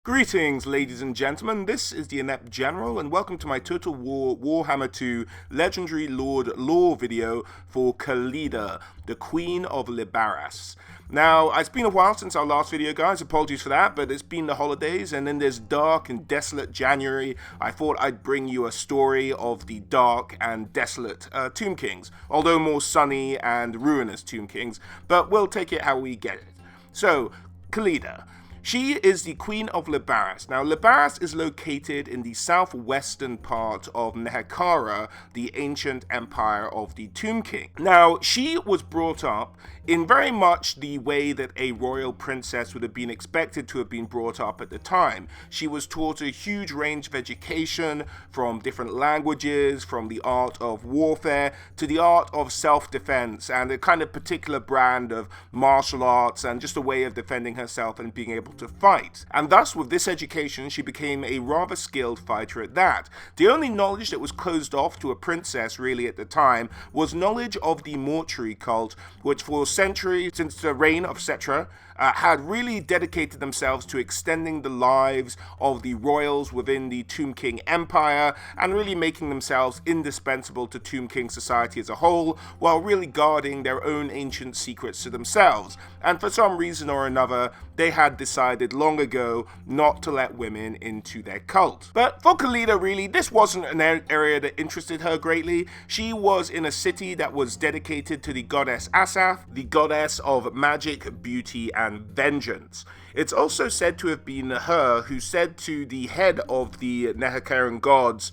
Greetings, ladies and gentlemen, this is the Inept General, and welcome to my Total War Warhammer 2 Legendary Lord Lore video for Khalida, the Queen of Lybaras. Now, it's been a while since our last video, guys, apologies for that, but it's been the holidays, and in this dark and desolate January, I thought I'd bring you a story of the dark and desolate Tomb Kings, although more sunny and ruinous Tomb Kings, but we'll take it how we get it. So, Khalida. She is the Queen of Lybaras. Now, Lybaras is located in the southwestern part of Neferher, the ancient empire of the Tomb King. Now, she was brought up in very much the way that a royal princess would have been expected to have been brought up at the time. She was taught a huge range of education from different languages, from the art of warfare to the art of self-defense, and a kind of particular brand of martial arts and just a way of defending herself and being able to fight. And thus, with this education, she became a rather skilled fighter at that. The only knowledge that was closed off to a princess really at the time was knowledge of the Mortuary Cult, which for centuries since the reign of Setra had really dedicated themselves to extending the lives of the royals within the Tomb King Empire and really making themselves indispensable to Tomb King society as a whole, while really guarding their own ancient secrets to themselves. And for some reason or another, they had decided long ago not to let women into their cult. But for Khalida, really, this wasn't an area that interested her greatly. She was in a city that was dedicated to the goddess Asaph, the goddess of magic, beauty, and vengeance. It's also said to have been her who said to the head of the Neferher gods,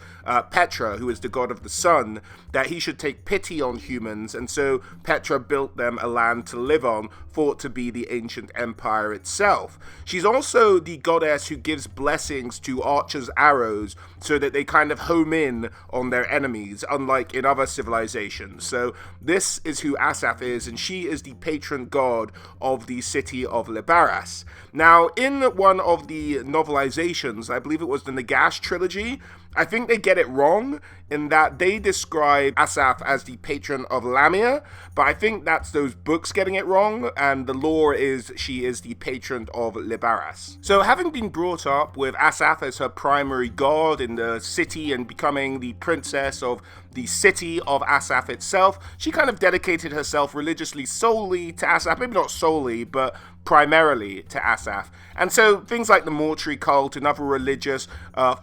Petra, who is the god of the sun, that he should take pity on humans, and so Petra built them a land to live on, thought to be the ancient empire itself. She's also the goddess who gives blessings to archers' arrows so that they kind of home in on their enemies, unlike in other civilizations. So this is who Asaph is, and she is the patron god of the city of Lybaras. Now, in one of the novelizations, I believe it was the Nagash trilogy, I think they get it wrong in that they describe Asaph as the patron of Lamia, but I think that's those books getting it wrong, and the lore is she is the patron of Lybaras. So having been brought up with Asaph as her primary god in the city and becoming the princess of the city of Asaph itself, she kind of dedicated herself religiously solely to Asaph, maybe not solely, but primarily to Asaph. And so things like the Mortuary Cult and other religious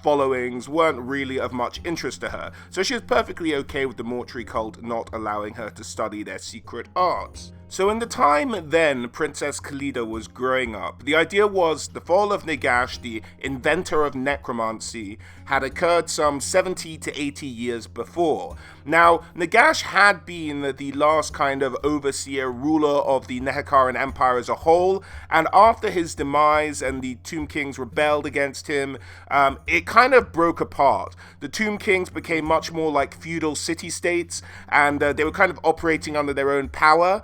followings weren't really of much interest to her. So she was perfectly okay with the Mortuary Cult not allowing her to study their secret arts. So in the time then Princess Khalida was growing up, the idea was the fall of Nagash, the inventor of necromancy, had occurred some 70 to 80 years before. Now, Nagash had been the last kind of overseer ruler of the Neferher Empire as a whole, and after his demise and the Tomb Kings rebelled against him, it kind of broke apart. The Tomb Kings became much more like feudal city-states, and they were kind of operating under their own power.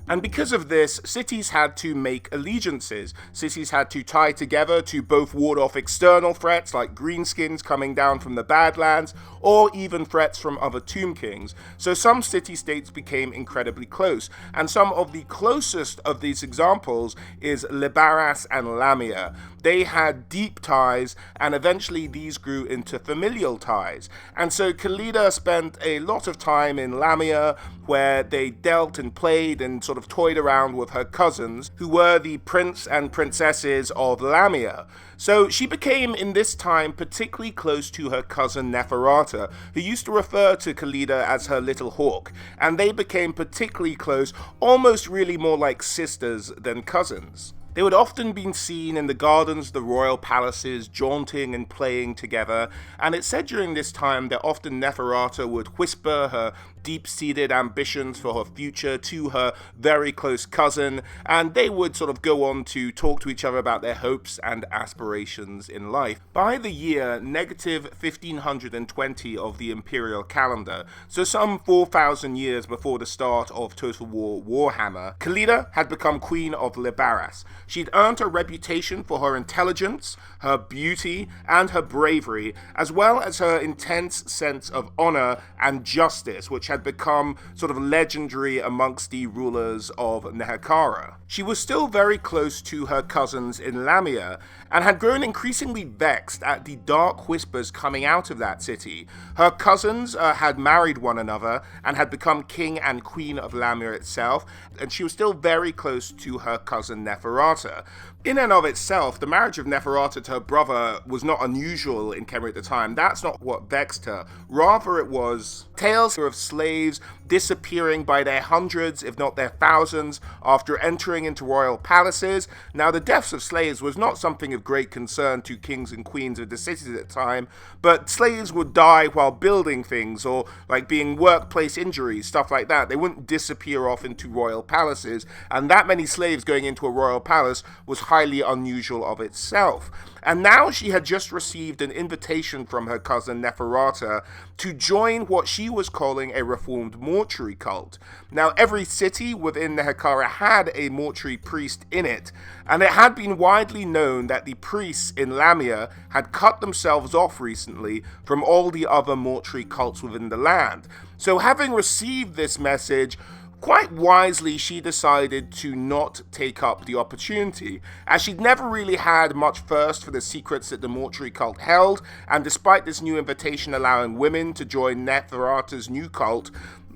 And because of this, cities had to make allegiances. Cities had to tie together to both ward off external threats like greenskins coming down from the Badlands, or even threats from other Tomb Kings. So some city-states became incredibly close, and some of the closest of these examples is Lybaras and Lamia. They had deep ties, and eventually these grew into familial ties. And so Khalida spent a lot of time in Lamia, where they dealt and played and sort of toyed around with her cousins, who were the prince and princesses of Lamia. So she became, in this time, particularly close to her cousin Neferher, who used to refer to Khalida as her little hawk, and they became particularly close, almost really more like sisters than cousins. They would often be seen in the gardens of the royal palaces, jaunting and playing together, and it's said during this time that often Neferher would whisper her deep-seated ambitions for her future to her very close cousin, and they would sort of go on to talk to each other about their hopes and aspirations in life. By the year negative 1520 of the imperial calendar, so some 4,000 years before the start of Total War Warhammer, Khalida had become Queen of Lybaras. She'd earned a reputation for her intelligence, her beauty, and her bravery, as well as her intense sense of honor and justice, which had become sort of legendary amongst the rulers of Neferher. She was still very close to her cousins in Lamia, and had grown increasingly vexed at the dark whispers coming out of that city. Her cousins had married one another and had become king and queen of Lamia itself, and she was still very close to her cousin Neferher. In and of itself, the marriage of Neferher to her brother was not unusual in Kemet at the time. That's not what vexed her. Rather, it was tales of slaves disappearing by their hundreds, if not their thousands, after entering into royal palaces. Now, the deaths of slaves was not something of great concern to kings and queens of the cities at the time, but slaves would die while building things, or like being workplace injuries, stuff like that. They wouldn't disappear off into royal palaces, and that many slaves going into a royal palace was highly unusual of itself. And now she had just received an invitation from her cousin Neferher to join what she was calling a reformed mortuary cult. Now, every city within Neferher had a mortuary priest in it, and it had been widely known that the priests in Lamia had cut themselves off recently from all the other mortuary cults within the land. So having received this message, quite wisely, she decided to not take up the opportunity, as she'd never really had much thirst for the secrets that the mortuary cult held, and despite this new invitation allowing women to join Neferher's new cult,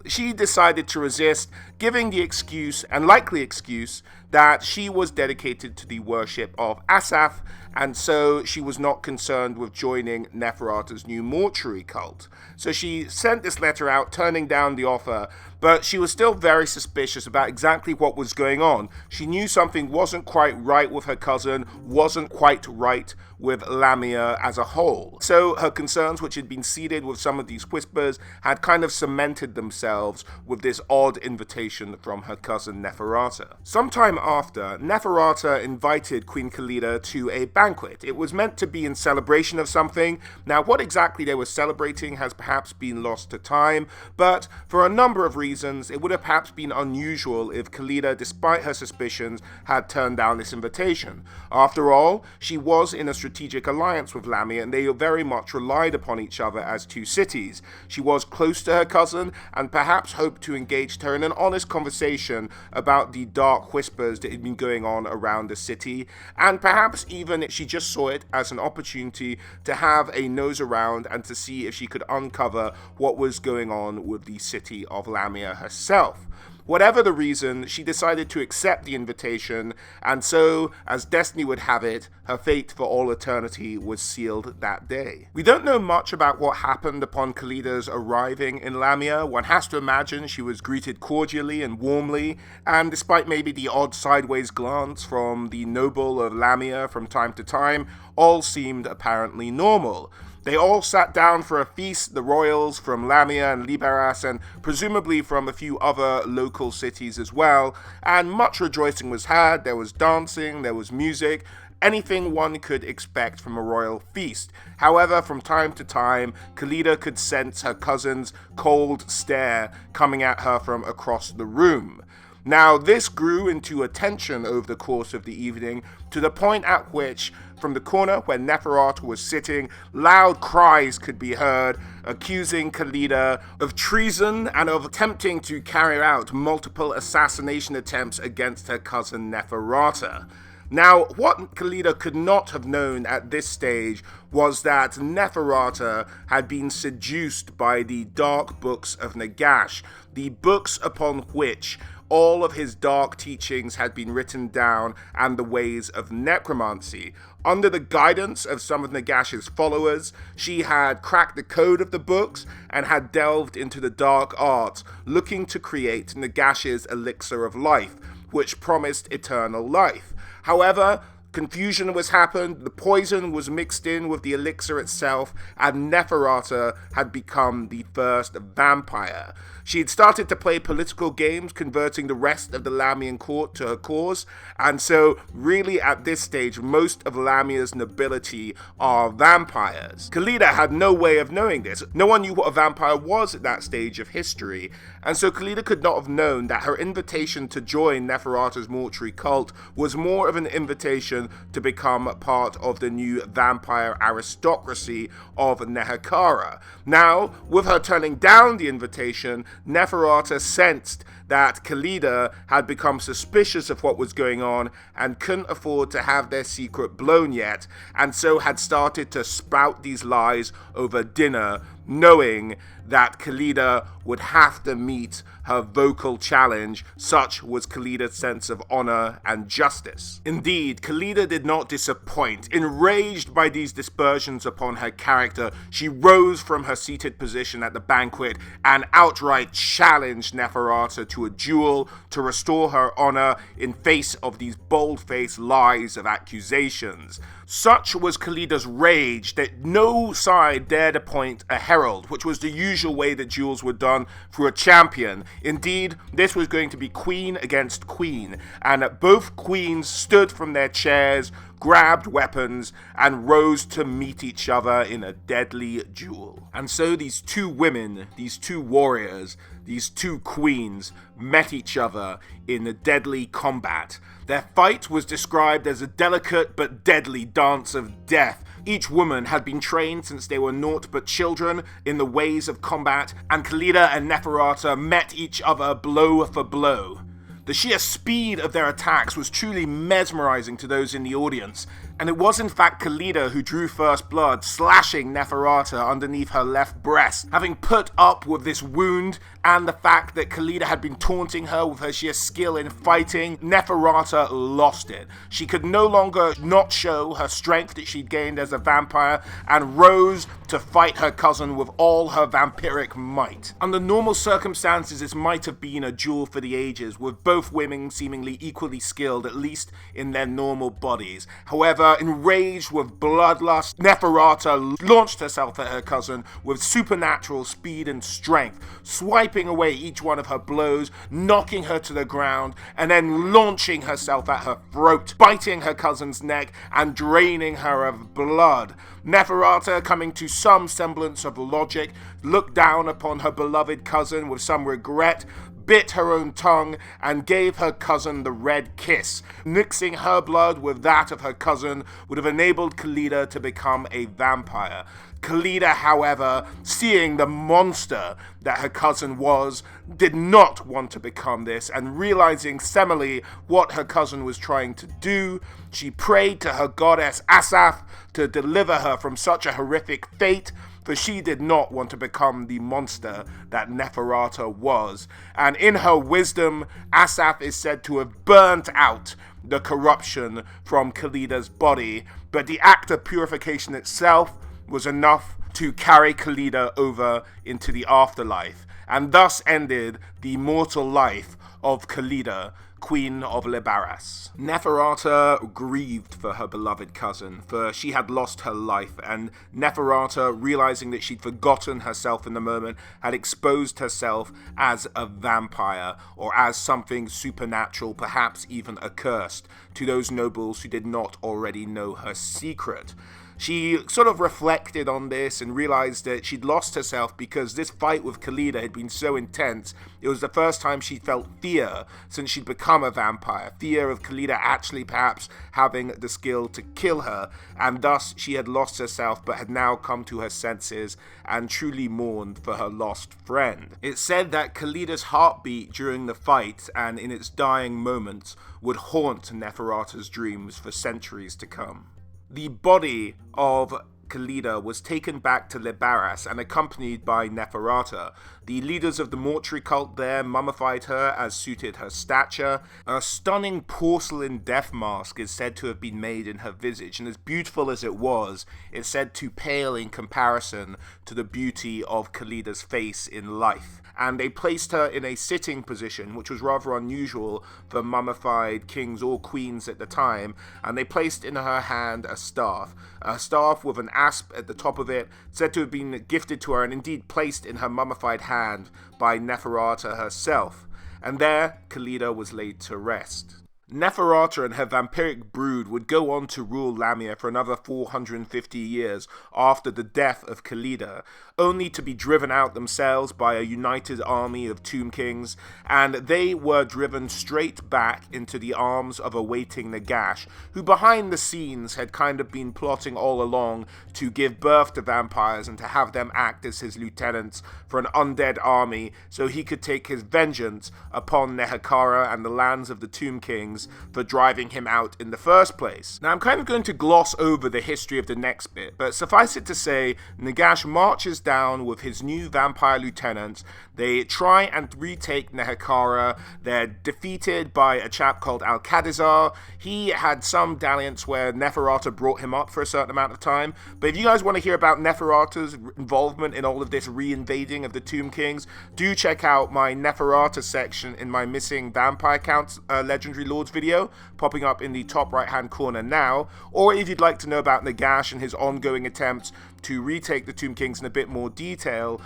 she decided to resist, giving the excuse, and likely excuse, that she was dedicated to the worship of Asaph, and so she was not concerned with joining Neferher's new mortuary cult. So she sent this letter out, turning down the offer, but she was still very suspicious about exactly what was going on. She knew something wasn't quite right with her cousin, wasn't quite right with Lamia as a whole. So her concerns, which had been seeded with some of these whispers, had kind of cemented themselves with this odd invitation from her cousin Neferher. Sometime after, Neferher invited Queen Khalida to a banquet. It was meant to be in celebration of something. Now, what exactly they were celebrating has perhaps been lost to time, but for a number of reasons, it would have perhaps been unusual if Khalida, despite her suspicions, had turned down this invitation. After all, she was in a strategic alliance with Lamia, and they very much relied upon each other as two cities. She was close to her cousin, and perhaps hoped to engage her in an honest conversation about the dark whispers that had been going on around the city, and perhaps even she just saw it as an opportunity to have a nose around and to see if she could uncover what was going on with the city of Lamia herself. Whatever the reason, she decided to accept the invitation, and so, as destiny would have it, her fate for all eternity was sealed that day. We don't know much about what happened upon Khalida's arriving in Lamia. One has to imagine she was greeted cordially and warmly, and despite maybe the odd sideways glance from the noble of Lamia from time to time, all seemed apparently normal. They all sat down for a feast, the royals from Lamia and Lybaras, and presumably from a few other local cities as well, and much rejoicing was had. There was dancing, there was music, anything one could expect from a royal feast. However, from time to time, Khalida could sense her cousin's cold stare coming at her from across the room. Now, this grew into a tension over the course of the evening, to the point at which, from the corner where Neferher was sitting, loud cries could be heard, accusing Khalida of treason and of attempting to carry out multiple assassination attempts against her cousin Neferher. Now, what Khalida could not have known at this stage was that Neferher had been seduced by the dark books of Nagash, the books upon which all of his dark teachings had been written down, and the ways of necromancy. Under the guidance of some of Nagash's followers, she had cracked the code of the books and had delved into the dark arts, looking to create Nagash's elixir of life, which promised eternal life. However, confusion was happened, the poison was mixed in with the elixir itself, and Neferher had become the first vampire. She had started to play political games, converting the rest of the Lamian court to her cause, and so really at this stage, most of Lamia's nobility are vampires. Khalida had no way of knowing this. No one knew what a vampire was at that stage of history, and so Khalida could not have known that her invitation to join Neferher's mortuary cult was more of an invitation invitation to become part of the new vampire aristocracy of Neferher. Now, with her turning down the invitation, Neferher sensed that Khalida had become suspicious of what was going on and couldn't afford to have their secret blown yet, and so had started to spout these lies over dinner, knowing that Khalida would have to meet her vocal challenge. Such was Khalida's sense of honor and justice. Indeed, Khalida did not disappoint. Enraged by these dispersions upon her character, she rose from her seated position at the banquet and outright challenged Neferher to a duel to restore her honor in face of these bold-faced lies of accusations. Such was Khalida's rage that no side dared appoint a herald, which was the usual way that duels were done through a champion. Indeed, this was going to be queen against queen, and both queens stood from their chairs, grabbed weapons, and rose to meet each other in a deadly duel. And so these two women, these two warriors, these two queens met each other in a deadly combat. Their fight was described as a delicate but deadly dance of death. Each woman had been trained since they were naught but children in the ways of combat, and Khalida and Neferher met each other blow for blow. The sheer speed of their attacks was truly mesmerizing to those in the audience, and it was in fact Khalida who drew first blood, slashing Neferher underneath her left breast. Having put up with this wound and the fact that Khalida had been taunting her with her sheer skill in fighting, Neferher lost it. She could no longer not show her strength that she'd gained as a vampire and rose to fight her cousin with all her vampiric might. Under normal circumstances, this might have been a duel for the ages, with both women seemingly equally skilled, at least in their normal bodies. However, enraged with bloodlust, Neferher launched herself at her cousin with supernatural speed and strength, swiping away each one of her blows, knocking her to the ground, and then launching herself at her throat, biting her cousin's neck and draining her of blood. Neferher, coming to some semblance of logic, looked down upon her beloved cousin with some regret, bit her own tongue, and gave her cousin the red kiss. Mixing her blood with that of her cousin would have enabled Khalida to become a vampire. Khalida, however, seeing the monster that her cousin was, did not want to become this, and realizing seemingly what her cousin was trying to do, she prayed to her goddess Asaf to deliver her from such a horrific fate, for she did not want to become the monster that Neferher was. And in her wisdom, Asaf is said to have burnt out the corruption from Khalida's body, but the act of purification itself was enough to carry Khalida over into the afterlife, and thus ended the mortal life of Khalida, Queen of Lybaras. Neferher grieved for her beloved cousin, for she had lost her life, and Neferher, realizing that she'd forgotten herself in the moment, had exposed herself as a vampire, or as something supernatural, perhaps even accursed, to those nobles who did not already know her secret. She sort of reflected on this and realized that she'd lost herself because this fight with Khalida had been so intense. It was the first time she felt fear since she'd become a vampire. Fear of Khalida actually perhaps having the skill to kill her, and thus she had lost herself but had now come to her senses and truly mourned for her lost friend. It's said that Khalida's heartbeat during the fight and in its dying moments would haunt Neferher's dreams for centuries to come. The body of Khalida was taken back to Lybaras and accompanied by Neferher. The leaders of the Mortuary Cult there mummified her as suited her stature. A stunning porcelain death mask is said to have been made in her visage, and as beautiful as it was, it's said to pale in comparison to the beauty of Khalida's face in life. And they placed her in a sitting position, which was rather unusual for mummified kings or queens at the time, and they placed in her hand a staff with an asp at the top of it, said to have been gifted to her and indeed placed in her mummified hand by Neferher herself. And there, Khalida was laid to rest. Neferher and her vampiric brood would go on to rule Lamia for another 450 years after the death of Khalida, only to be driven out themselves by a united army of Tomb Kings, and they were driven straight back into the arms of a waiting Nagash, who behind the scenes had kind of been plotting all along to give birth to vampires and to have them act as his lieutenants for an undead army so he could take his vengeance upon Neferher and the lands of the Tomb Kings for driving him out in the first place. Now I'm kind of going to gloss over the history of the next bit, but suffice it to say, Nagash marches down with his new vampire lieutenants. They try and retake Neferher. They're defeated by a chap called Al-Qadizar. He had some dalliance where Neferher brought him up for a certain amount of time, but if you guys want to hear about Neferher's involvement in all of this reinvading of the Tomb Kings, do check out my Neferher section in my Missing Vampire Counts Legendary Lords video, popping up in the top right hand corner now, or if you'd like to know about Nagash and his ongoing attempts to retake the Tomb Kings in a bit more detail,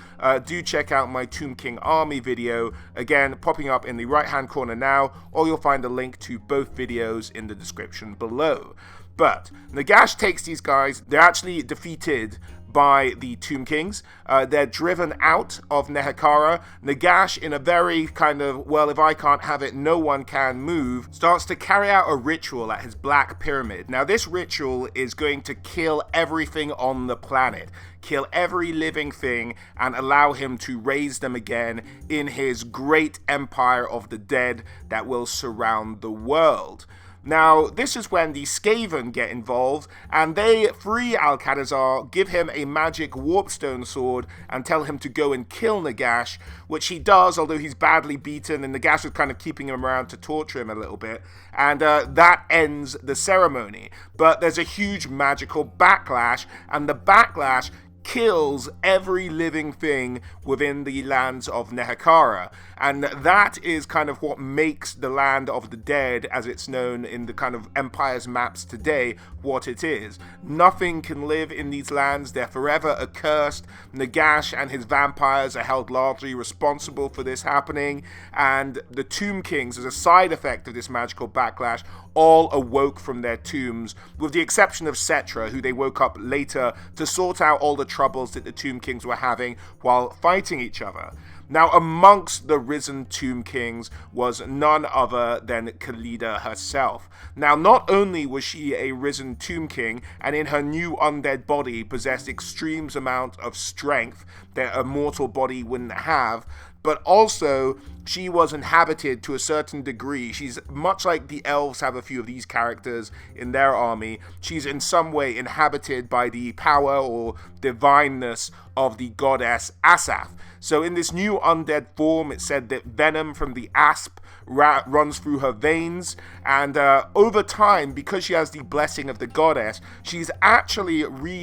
do check out my Tomb King Army video, again popping up in the right hand corner now, or you'll find a link to both videos in the description below. But Nagash takes these guys, they're actually defeated by the Tomb Kings. They're driven out of Neferher. Nagash, in a very kind of, well, if I can't have it, no one can move, starts to carry out a ritual at his Black Pyramid. Now, this ritual is going to kill everything on the planet, kill every living thing, and allow him to raise them again in his great empire of the dead that will surround the world. Now, this is when the Skaven get involved, and they free Al-Qadizar, give him a magic warpstone sword, and tell him to go and kill Nagash, which he does, although he's badly beaten, and Nagash is kind of keeping him around to torture him a little bit, and that ends the ceremony. But there's a huge magical backlash, and the backlash kills every living thing within the lands of Neferher, and that is kind of what makes the land of the dead, as it's known in the kind of Empire's maps today, what it is. Nothing can live in these lands, they're forever accursed. Nagash and his vampires are held largely responsible for this happening, and the Tomb Kings, as a side effect of this magical backlash, all awoke from their tombs, with the exception of Cetra, who they woke up later to sort out all the troubles that the Tomb Kings were having while fighting each other. Now, amongst the risen Tomb Kings was none other than Khalida herself. Now, not only was she a risen Tomb King, and in her new undead body possessed extreme amount of strength that a mortal body wouldn't have, but also she was inhabited to a certain degree. She's much like the elves have a few of these characters in their army. She's in some way inhabited by the power or divineness of the goddess Asaph. So in this new undead form, it said that venom from the asp runs through her veins, and over time, because she has the blessing of the goddess, she's actually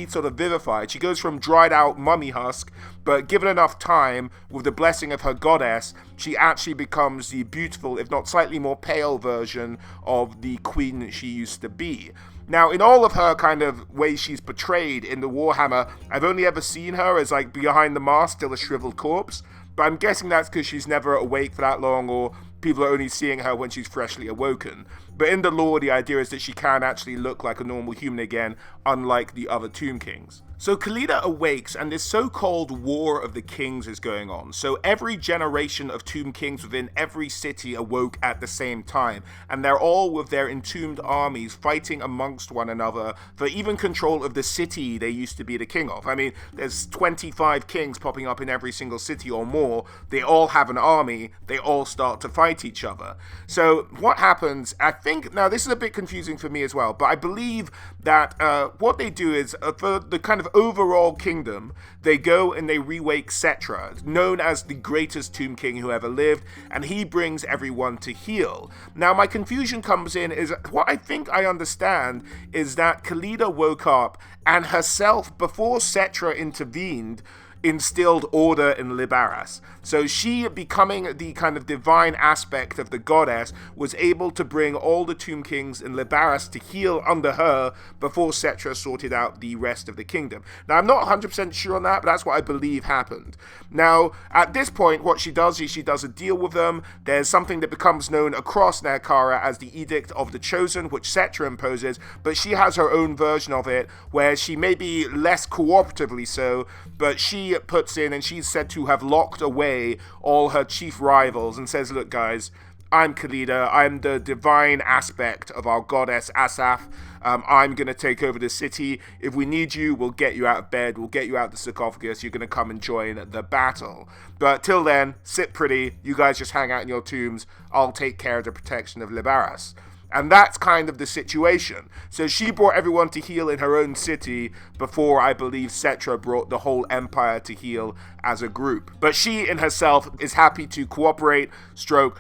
sort of vivified. She goes from dried out mummy husk, but given enough time with the blessing of her goddess, she actually becomes the beautiful, if not slightly more pale version of the queen that she used to be. Now, in all of her kind of ways she's portrayed in the Warhammer, I've only ever seen her as like behind the mask, still a shriveled corpse, but I'm guessing that's because she's never awake for that long, or people are only seeing her when she's freshly awoken. But in the lore, the idea is that she can actually look like a normal human again, unlike the other Tomb Kings. So Khalida awakes, and this so-called War of the Kings is going on. So every generation of Tomb Kings within every city awoke at the same time, and they're all with their entombed armies fighting amongst one another for even control of the city they used to be the king of. I mean, there's 25 kings popping up in every single city or more. They all have an army. They all start to fight each other. So what happens, I think, now this is a bit confusing for me as well, but I believe that what they do is, for the kind of overall kingdom, they go and they rewake Cetra, known as the greatest Tomb King who ever lived, and he brings everyone to heal. Now, my confusion comes in is, what I think I understand is that Khalida woke up and herself, before Cetra intervened, instilled order in Lybaras. So she, becoming the kind of divine aspect of the goddess, was able to bring all the Tomb Kings in Lybaras to heal under her before Cetra sorted out the rest of the kingdom. Now, I'm not 100% sure on that, but that's what I believe happened. Now, at this point, what she does is she does a deal with them. There's something that becomes known across Neferher as the Edict of the Chosen, which Cetra imposes, but she has her own version of it, where she may be less cooperatively so, but she puts in, and she's said to have locked away all her chief rivals and says, look guys, I'm Khalida, I'm the divine aspect of our goddess Asaf. I'm going to take over the city. If we need you, we'll get you out of bed, we'll get you out of the sarcophagus, you're going to come and join the battle. But till then, sit pretty, you guys just hang out in your tombs, I'll take care of the protection of Lybaras. And that's kind of the situation. So she brought everyone to heal in her own city before, I believe, Cetra brought the whole empire to heal as a group. But she in herself is happy to cooperate, serve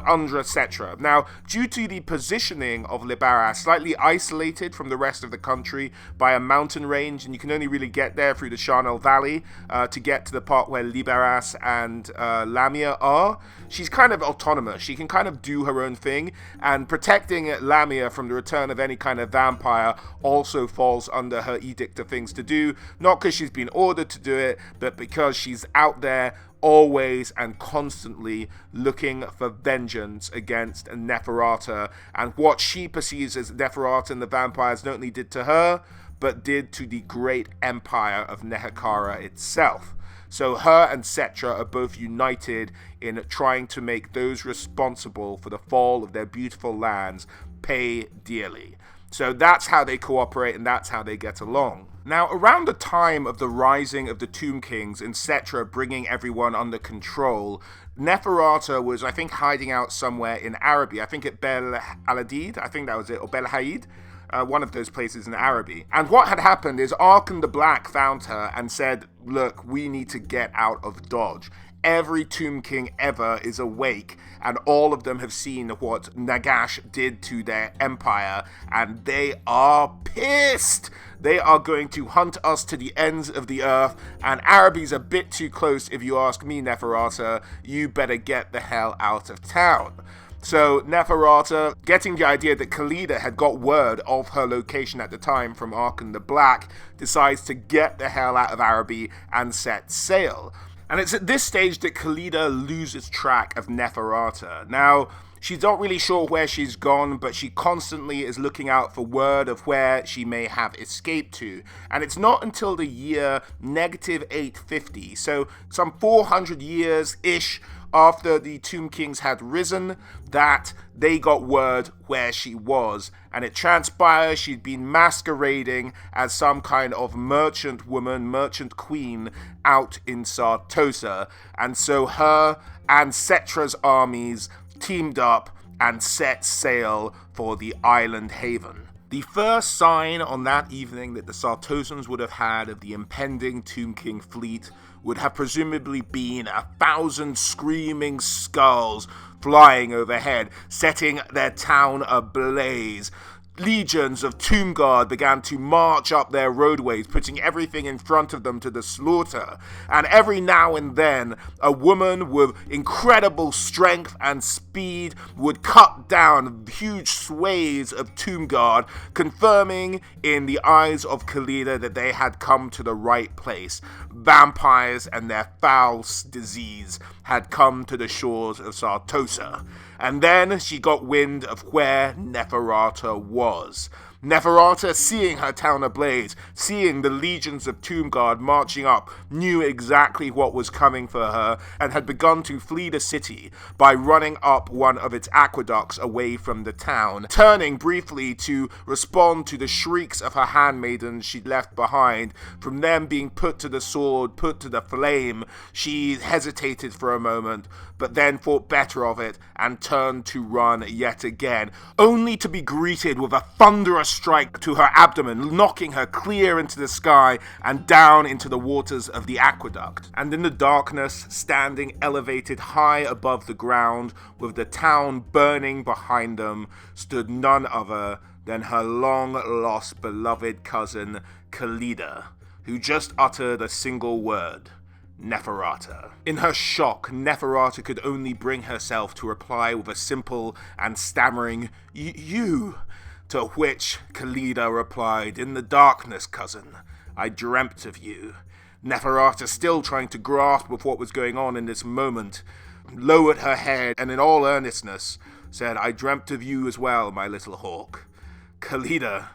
under Cetra. Now, due to the positioning of Lybaras, slightly isolated from the rest of the country by a mountain range, and you can only really get there through the Charnel Valley to get to the part where Lybaras and Lamia are, she's kind of autonomous. She can kind of do her own thing, and protecting Lamia from the return of any kind of vampire also falls under her edict of things to do, not because she's been ordered to do it, but because she's out there always and constantly looking for vengeance against Neferher, and what she perceives as Neferher and the vampires not only did to her, but did to the great empire of Neferher itself. So her and Cetra are both united in trying to make those responsible for the fall of their beautiful lands pay dearly. So that's how they cooperate, and that's how they get along. Now, around the time of the rising of the Tomb Kings and Cetra bringing everyone under control, Neferher was, I think, hiding out somewhere in Araby. I think at Bel Aladid, I think that was it, or Bel Haid. One of those places in Araby. And what had happened is Arkan the Black found her and said, look, we need to get out of Dodge. Every Tomb King ever is awake, and all of them have seen what Nagash did to their empire, and they are pissed. They are going to hunt us to the ends of the earth, and Araby's a bit too close if you ask me, Neferher. You better get the hell out of town. So Neferher, getting the idea that Khalida had got word of her location at the time from Arkan the Black, decides to get the hell out of Araby and set sail. And it's at this stage that Khalida loses track of Neferher. Now, she's not really sure where she's gone, but she constantly is looking out for word of where she may have escaped to. And it's not until the year -850, so some 400 years-ish after the Tomb Kings had risen, that they got word where she was. And it transpires she'd been masquerading as some kind of merchant woman, merchant queen out in Sartosa. And so her and Cetra's armies teamed up and set sail for the island haven. The first sign on that evening that the Sartosans would have had of the impending Tomb King fleet would have presumably been 1,000 screaming skulls flying overhead, setting their town ablaze. Legions of Tomb Guard began to march up their roadways, putting everything in front of them to the slaughter. And every now and then, a woman with incredible strength and speed would cut down huge swathes of Tomb Guard, confirming in the eyes of Khalida that they had come to the right place. Vampires and their foul disease had come to the shores of Sartosa. And then she got wind of where Neferher was. Neferher, seeing her town ablaze, seeing the legions of Tomb Guard marching up, knew exactly what was coming for her and had begun to flee the city by running up one of its aqueducts away from the town, turning briefly to respond to the shrieks of her handmaidens she'd left behind. From them being put to the sword, put to the flame, she hesitated for a moment, but then thought better of it and turned to run yet again, only to be greeted with a thunderous strike to her abdomen, knocking her clear into the sky and down into the waters of the aqueduct. And in the darkness, standing elevated high above the ground, with the town burning behind them, stood none other than her long-lost beloved cousin, Khalida, who just uttered a single word: Neferher. In her shock, Neferher could only bring herself to reply with a simple and stammering, you, to which Khalida replied, in the darkness, cousin, I dreamt of you. Neferher, still trying to grasp with what was going on in this moment, lowered her head and in all earnestness said, I dreamt of you as well, my little hawk. Khalida,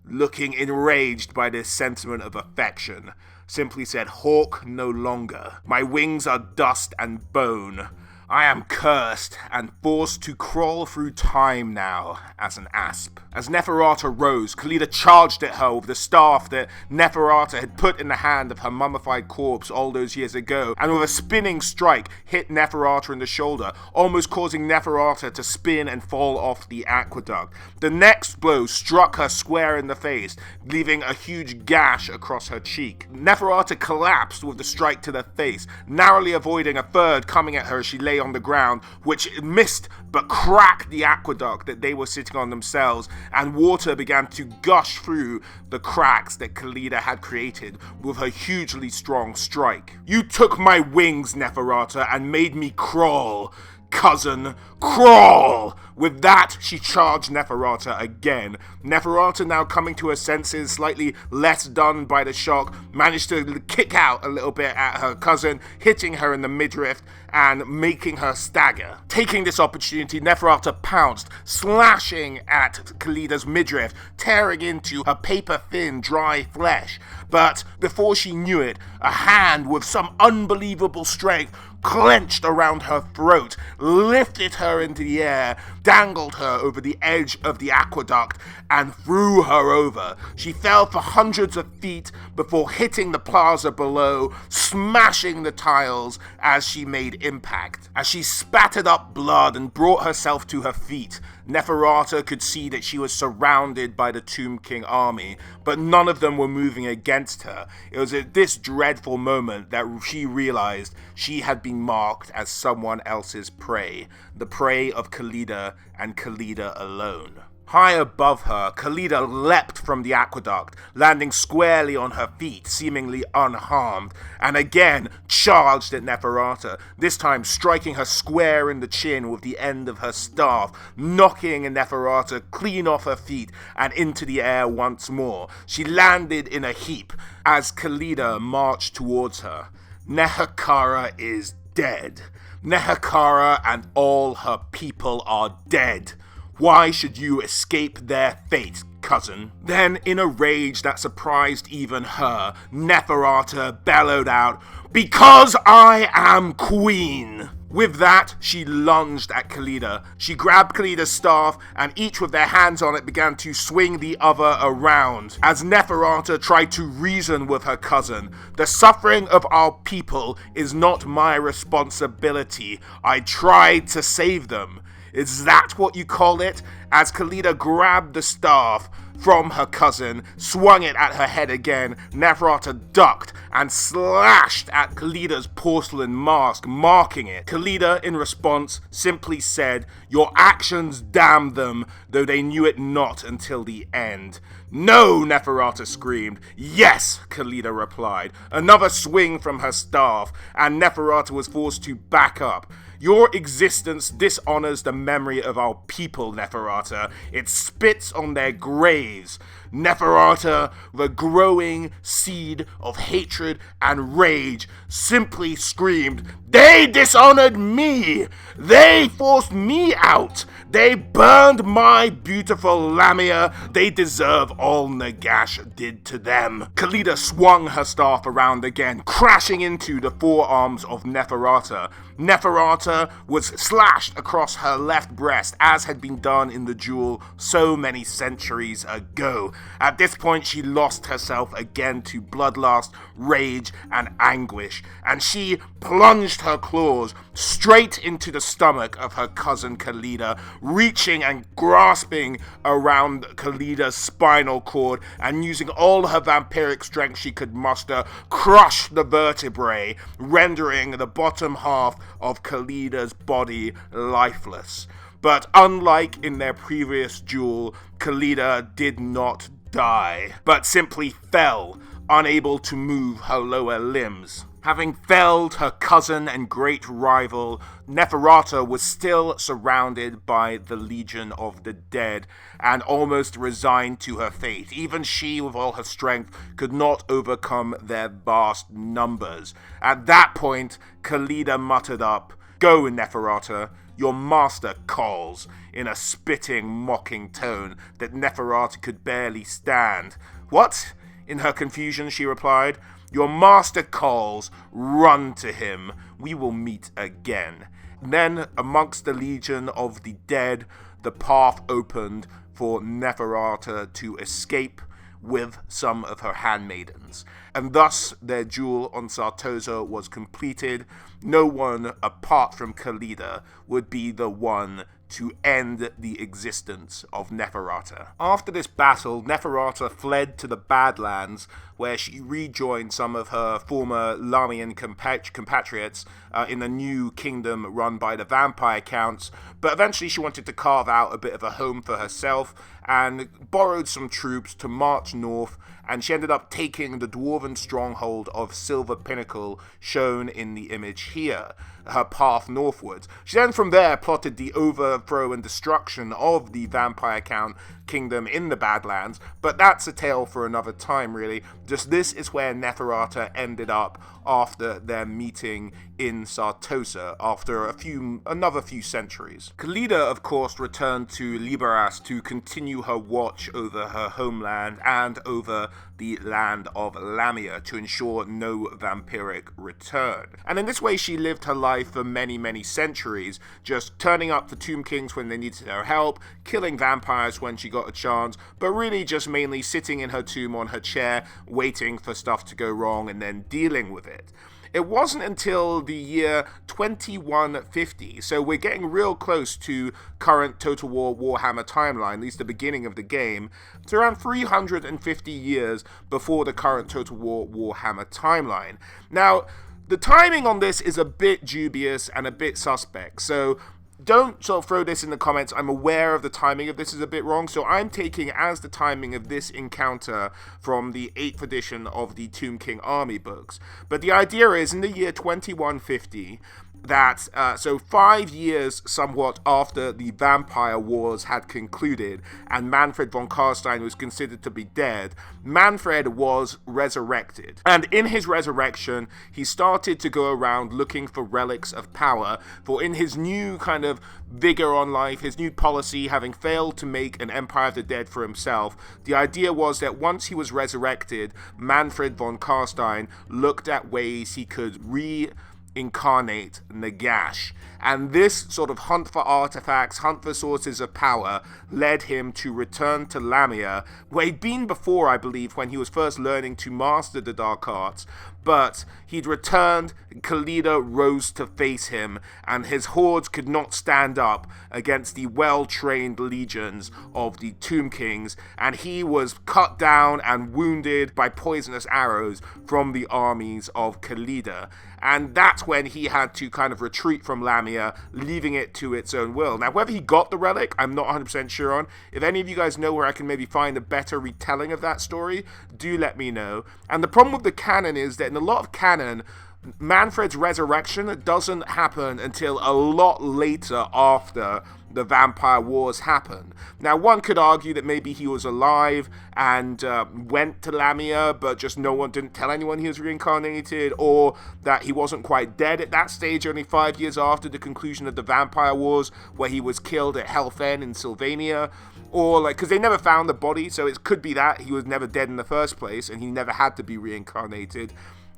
looking enraged by this sentiment of affection, simply said, hawk no longer. My wings are dust and bone. I am cursed and forced to crawl through time now as an asp. As Neferher rose, Khalida charged at her with the staff that Neferher had put in the hand of her mummified corpse all those years ago, and with a spinning strike hit Neferher in the shoulder, almost causing Neferher to spin and fall off the aqueduct. The next blow struck her square in the face, leaving a huge gash across her cheek. Neferher collapsed with the strike to the face, narrowly avoiding a third coming at her as she lay on the ground, which missed but cracked the aqueduct that they were sitting on themselves, and water began to gush through the cracks that Khalida had created with her hugely strong strike. You took my wings, Neferher, and made me crawl. Cousin, crawl! With that, she charged Neferher again. Neferher, now coming to her senses, slightly less done by the shock, managed to kick out a little bit at her cousin, hitting her in the midriff and making her stagger. Taking this opportunity, Neferher pounced, slashing at Khalida's midriff, tearing into her paper-thin, dry flesh. But before she knew it, a hand with some unbelievable strength clenched around her throat, lifted her into the air, dangled her over the edge of the aqueduct, and threw her over. She fell for hundreds of feet before hitting the plaza below, smashing the tiles as she made impact. As she spattered up blood and brought herself to her feet, Neferher could see that she was surrounded by the Tomb King army, but none of them were moving against her. It was at this dreadful moment that she realized she had been marked as someone else's prey, the prey of Khalida and Khalida alone. High above her, Khalida leapt from the aqueduct, landing squarely on her feet, seemingly unharmed, and again charged at Neferher, this time striking her square in the chin with the end of her staff, knocking Neferher clean off her feet and into the air once more. She landed in a heap as Khalida marched towards her. Neferher is dead. Neferher and all her people are dead. Why should you escape their fate, cousin? Then, in a rage that surprised even her, Neferher bellowed out, because I am queen! With that, she lunged at Khalida. She grabbed Khalida's staff, and each with their hands on it began to swing the other around. As Neferher tried to reason with her cousin, the suffering of our people is not my responsibility. I tried to save them. Is that what you call it? As Khalida grabbed the staff from her cousin, swung it at her head again, Neferher ducked and slashed at Khalida's porcelain mask, marking it. Khalida, in response, simply said, your actions damn them, though they knew it not until the end. No, Neferher screamed. Yes, Khalida replied. Another swing from her staff, and Neferher was forced to back up. Your existence dishonors the memory of our people, Neferher. It spits on their graves. Neferher, the growing seed of hatred and rage, simply screamed, they dishonored me! They forced me out! They burned my beautiful Lamia! They deserve all Nagash did to them! Khalida swung her staff around again, crashing into the forearms of Neferher. Neferher was slashed across her left breast, as had been done in the duel so many centuries ago. At this point, she lost herself again to bloodlust, rage, and anguish, and she plunged her claws straight into the stomach of her cousin Khalida, reaching and grasping around Khalida's spinal cord, and using all her vampiric strength she could muster, crushed the vertebrae, rendering the bottom half of Khalida's body lifeless. But unlike in their previous duel, Khalida did not die, but simply fell, unable to move her lower limbs. Having felled her cousin and great rival, Neferhata was still surrounded by the Legion of the Dead and almost resigned to her fate. Even she, with all her strength, could not overcome their vast numbers. At that point, Khalida muttered up, "Go, Neferhata, your master calls," in a spitting, mocking tone that Neferhata could barely stand. "What?" In her confusion, she replied, "Your master calls, run to him, we will meet again." Then, amongst the legion of the dead, the path opened for Neferhata to escape with some of her handmaidens. And thus, their duel on Sartosa was completed. No one, apart from Khalida, would be the one to end the existence of Neferhata. After this battle, Neferhata fled to the Badlands, where she rejoined some of her former Lamian compatriots in a new kingdom run by the vampire counts, but eventually she wanted to carve out a bit of a home for herself and borrowed some troops to march north, and she ended up taking the dwarven stronghold of Silver Pinnacle, shown in the image here, her path northwards. She then from there plotted the overthrow and destruction of the vampire count kingdom in the Badlands, but that's a tale for another time, really. Just this is where Neferhata ended up after their meeting in Sartosa after another few centuries. Khalida, of course, returned to Lybaras to continue her watch over her homeland and over the land of Lamia to ensure no vampiric return. And in this way she lived her life for many, many centuries, just turning up to Tomb Kings when they needed her help, killing vampires when she got a chance, but really just mainly sitting in her tomb on her chair, waiting for stuff to go wrong and then dealing with it. It wasn't until the year 2150, so we're getting real close to current Total War Warhammer timeline, at least the beginning of the game. It's around 350 years before the current Total War Warhammer timeline. Now, the timing on this is a bit dubious and a bit suspect, so don't sort of throw this in the comments. I'm aware of the timing of this is a bit wrong, so I'm taking as the timing of this encounter from the 8th edition of the Tomb King Army books. But the idea is, in the year 2150, that, so 5 years somewhat after the Vampire Wars had concluded and Manfred von Carstein was considered to be dead, Manfred was resurrected. And in his resurrection, he started to go around looking for relics of power, for in his new kind of vigor on life, his new policy, having failed to make an Empire of the Dead for himself, the idea was that once he was resurrected, Manfred von Carstein looked at ways he could incarnate Nagash. And this sort of hunt for artifacts, hunt for sources of power, led him to return to Lamia, where he'd been before, I believe, when he was first learning to master the dark arts. But he'd returned, Khalida rose to face him, and his hordes could not stand up against the well-trained legions of the Tomb Kings, and he was cut down and wounded by poisonous arrows from the armies of Khalida. And that's when he had to kind of retreat from Lamia, leaving it to its own will. Now, whether he got the relic, I'm not 100% sure on. If any of you guys know where I can maybe find a better retelling of that story, do let me know. And the problem with the canon is that in a lot of canon, Manfred's resurrection doesn't happen until a lot later after the Vampire Wars happen. Now, one could argue that maybe he was alive and went to Lamia, but just no one didn't tell anyone he was reincarnated, or that he wasn't quite dead at that stage, only 5 years after the conclusion of the Vampire Wars, where he was killed at Helfen in Sylvania, or like, because they never found the body, so it could be that he was never dead in the first place, and he never had to be reincarnated.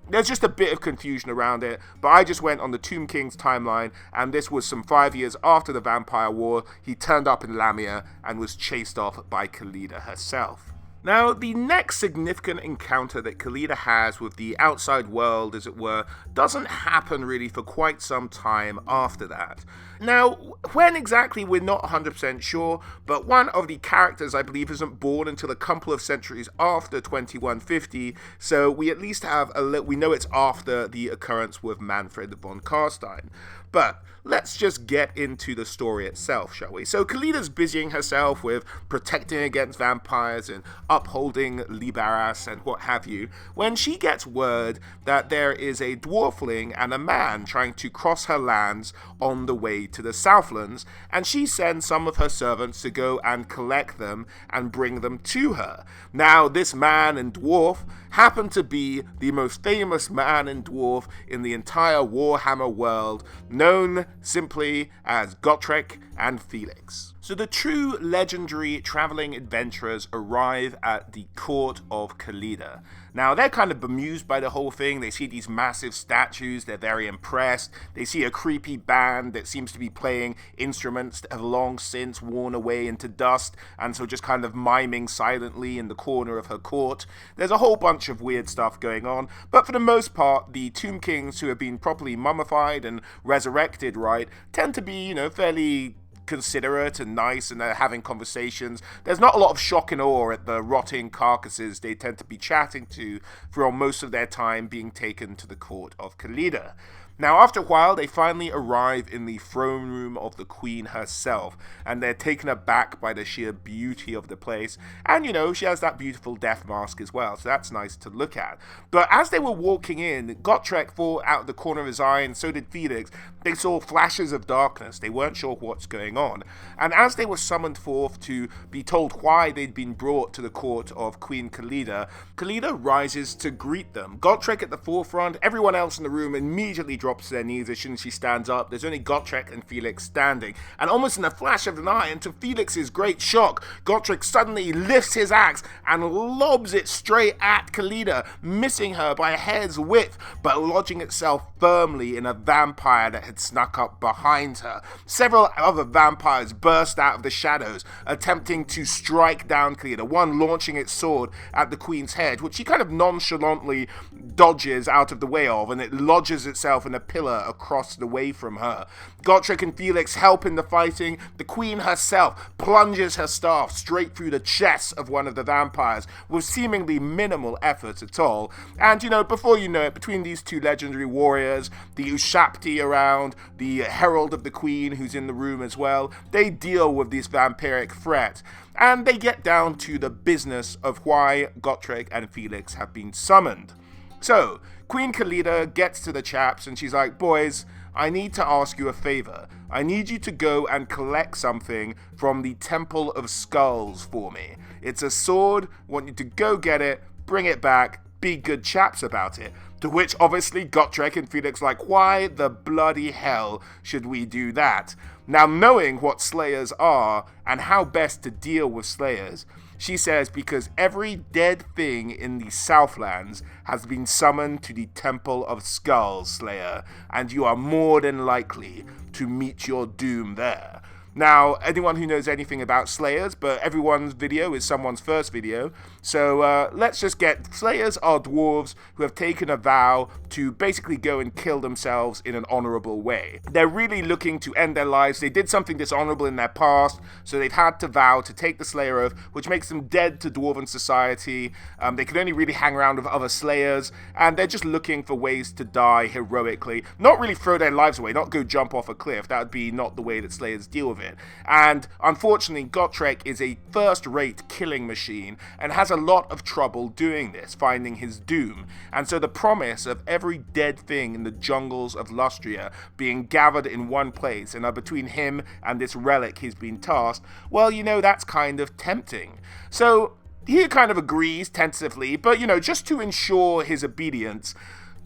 There's just a bit of confusion around it, but I just went on the Tomb King's timeline, and this was some 5 years after the Vampire War. He turned up in Lamia and was chased off by Khalida herself. Now, the next significant encounter that Khalida has with the outside world, as it were, doesn't happen really for quite some time after that. Now, when exactly, we're not 100% sure, but one of the characters, I believe, isn't born until a couple of centuries after 2150, so we at least have we know it's after the occurrence with Manfred von Carstein. But let's just get into the story itself, shall we? So Khalida's busying herself with protecting against vampires and upholding Lybaras and what have you, when she gets word that there is a dwarfling and a man trying to cross her lands on the way to the Southlands, and she sends some of her servants to go and collect them and bring them to her. Now, this man and dwarf happen to be the most famous man and dwarf in the entire Warhammer world, known simply as Gotrek and Felix. So the true legendary traveling adventurers arrive at the court of Khalida. Now, they're kind of bemused by the whole thing. They see these massive statues, they're very impressed. They see a creepy band that seems to be playing instruments that have long since worn away into dust, and so just kind of miming silently in the corner of her court. There's a whole bunch of weird stuff going on, but for the most part, the Tomb Kings who have been properly mummified and resurrected right tend to be, fairly considerate and nice, and they're having conversations. There's not a lot of shock and awe at the rotting carcasses they tend to be chatting to for most of their time being taken to the court of Khalida. Now, after a while, they finally arrive in the throne room of the queen herself, and they're taken aback by the sheer beauty of the place. And, she has that beautiful death mask as well, so that's nice to look at. But as they were walking in, Gotrek thought out of the corner of his eye, and so did Felix, they saw flashes of darkness. They weren't sure what's going on. And as they were summoned forth to be told why they'd been brought to the court of Queen Khalida, Khalida rises to greet them. Gotrek at the forefront, everyone else in the room immediately drops to their knees as soon as she stands up. There's only Gotrek and Felix standing. And almost in a flash of an eye, and to Felix's great shock, Gotrek suddenly lifts his axe and lobs it straight at Khalida, missing her by a hair's width, but lodging itself firmly in a vampire that had snuck up behind her. Several other vampires burst out of the shadows, attempting to strike down Khalida, one launching its sword at the queen's head, which she kind of nonchalantly dodges out of the way of, and it lodges itself in a pillar across the way from her. Gotrek and Felix help in the fighting. The queen herself plunges her staff straight through the chest of one of the vampires with seemingly minimal effort at all. And, before you know it, between these two legendary warriors, the Ushapti around, the herald of the queen who's in the room as well, they deal with this vampiric threat. And they get down to the business of why Gotrek and Felix have been summoned. So, Queen Khalida gets to the chaps and she's like, boys, I need to ask you a favor. I need you to go and collect something from the Temple of Skulls for me. It's a sword, want you to go get it, bring it back, be good chaps about it. To which obviously Gotrek and Felix like, why the bloody hell should we do that? Now, knowing what Slayers are and how best to deal with Slayers, she says because every dead thing in the Southlands has been summoned to the Temple of Skulls, Slayer, and you are more than likely to meet your doom there. Now, anyone who knows anything about Slayers, but everyone's video is someone's first video, so let's just get... Slayers are dwarves who have taken a vow to basically go and kill themselves in an honorable way. They're really looking to end their lives. They did something dishonorable in their past, so they've had to vow to take the Slayer oath, which makes them dead to dwarven society. They can only really hang around with other Slayers, and they're just looking for ways to die heroically. Not really throw their lives away, not go jump off a cliff. That would be not the way that Slayers deal with it. And unfortunately, Gotrek is a first-rate killing machine and has a lot of trouble doing this, finding his doom. And so the promise of every dead thing in the jungles of Lustria being gathered in one place and are between him and this relic he's been tasked, well, that's kind of tempting. So he kind of agrees tentatively, but, just to ensure his obedience,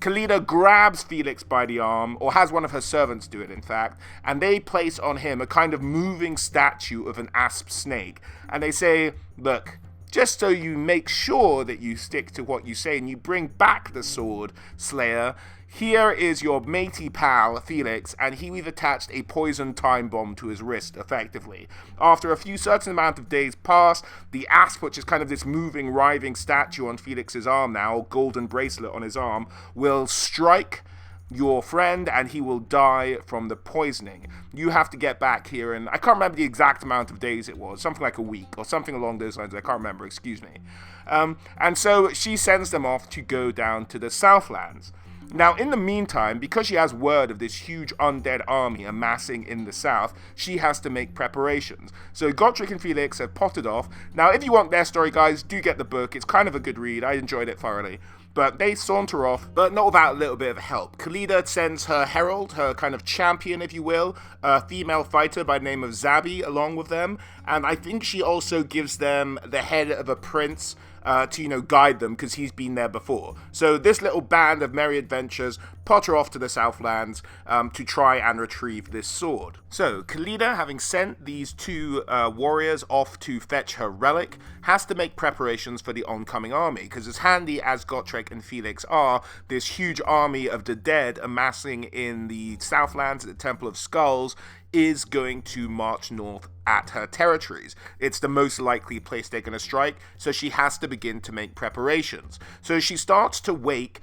Khalida grabs Felix by the arm, or has one of her servants do it, in fact, and they place on him a kind of moving statue of an asp snake. And they say, look, just so you make sure that you stick to what you say and you bring back the sword, Slayer, here is your matey pal, Felix, and we've attached a poison time bomb to his wrist, effectively. After a few certain amount of days pass, the asp, which is kind of this moving, writhing statue on Felix's arm now, or golden bracelet on his arm, will strike your friend and he will die from the poisoning. You have to get back here, and I can't remember the exact amount of days it was, something like a week, or something along those lines, I can't remember, excuse me. And so she sends them off to go down to the Southlands. Now, in the meantime, because she has word of this huge undead army amassing in the south, she has to make preparations. So Gotrek and Felix have potted off. Now, if you want their story, guys, do get the book. It's kind of a good read. I enjoyed it thoroughly. But they saunter off, but not without a little bit of help. Khalida sends her herald, her kind of champion, if you will, a female fighter by the name of Zabi, along with them. And I think she also gives them the head of a prince to, guide them, because he's been there before. So this little band of merry adventurers potter off to the Southlands to try and retrieve this sword. So Khalida, having sent these two warriors off to fetch her relic, has to make preparations for the oncoming army, because as handy as Gotrek and Felix are, this huge army of the dead amassing in the Southlands at the Temple of Skulls is going to march north at her territories. It's the most likely place they're going to strike, so she has to begin to make preparations. So she starts to wake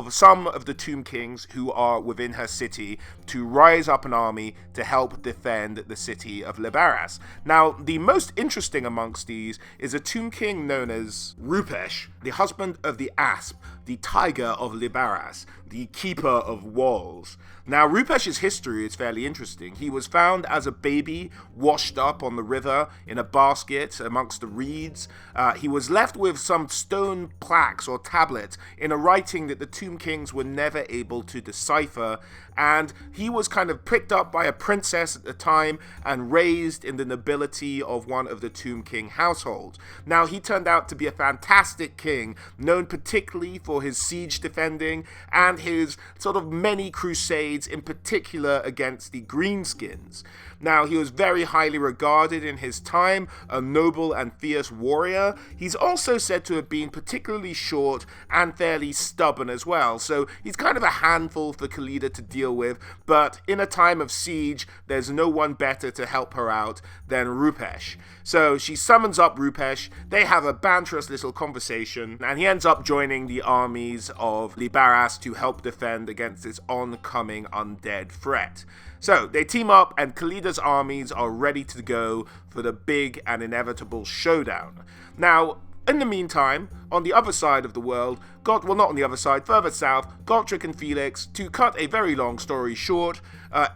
some of the Tomb Kings who are within her city to rise up an army to help defend the city of Lybaras. Now, the most interesting amongst these is a Tomb King known as Rupesh, the husband of the Asp, the tiger of Lybaras, the keeper of walls. Now, Rupesh's history is fairly interesting. He was found as a baby, washed up on the river in a basket amongst the reeds. He was left with some stone plaques or tablets in a writing that the Tomb Kings were never able to decipher, and he was kind of picked up by a princess at the time and raised in the nobility of one of the Tomb King households. Now, he turned out to be a fantastic king, known particularly for his siege defending and his sort of many crusades, in particular against the Greenskins. Now, he was very highly regarded in his time, a noble and fierce warrior. He's also said to have been particularly short and fairly stubborn as well, so he's kind of a handful for Khalida to deal with, but in a time of siege, there's no one better to help her out than Rupesh. So she summons up Rupesh, they have a banterous little conversation, and he ends up joining the armies of Lybaras to help defend against this oncoming undead threat. So they team up, and Khalida's armies are ready to go for the big and inevitable showdown. Now, in the meantime, on the other side of the world, not on the other side, further south, Gotrek and Felix, to cut a very long story short,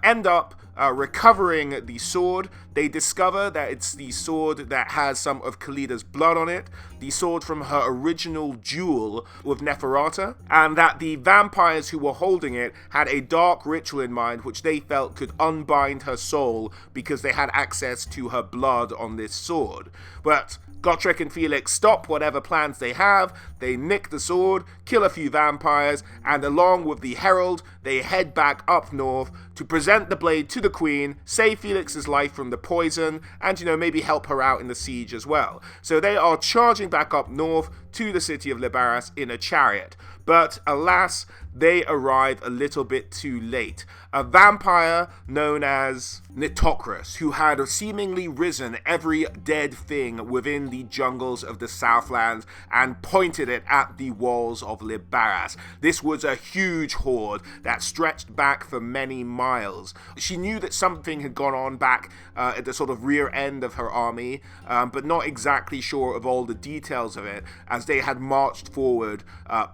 end up recovering the sword. They discover that it's the sword that has some of Khalida's blood on it, the sword from her original duel with Neferher, and that the vampires who were holding it had a dark ritual in mind which they felt could unbind her soul because they had access to her blood on this sword. But Gotrek and Felix stop whatever plans they have, they nick the sword, kill a few vampires, and along with the herald, they head back up north to present the blade to the queen, save Felix's life from the poison, and maybe help her out in the siege as well. So they are charging back up north to the city of Lybaras in a chariot. But alas, they arrive a little bit too late. A vampire known as Nitocris, who had seemingly risen every dead thing within the jungles of the Southlands and pointed it at the walls of Lybaras. This was a huge horde that stretched back for many miles. She knew that something had gone on back at the sort of rear end of her army, but not exactly sure of all the details of it, as they had marched forward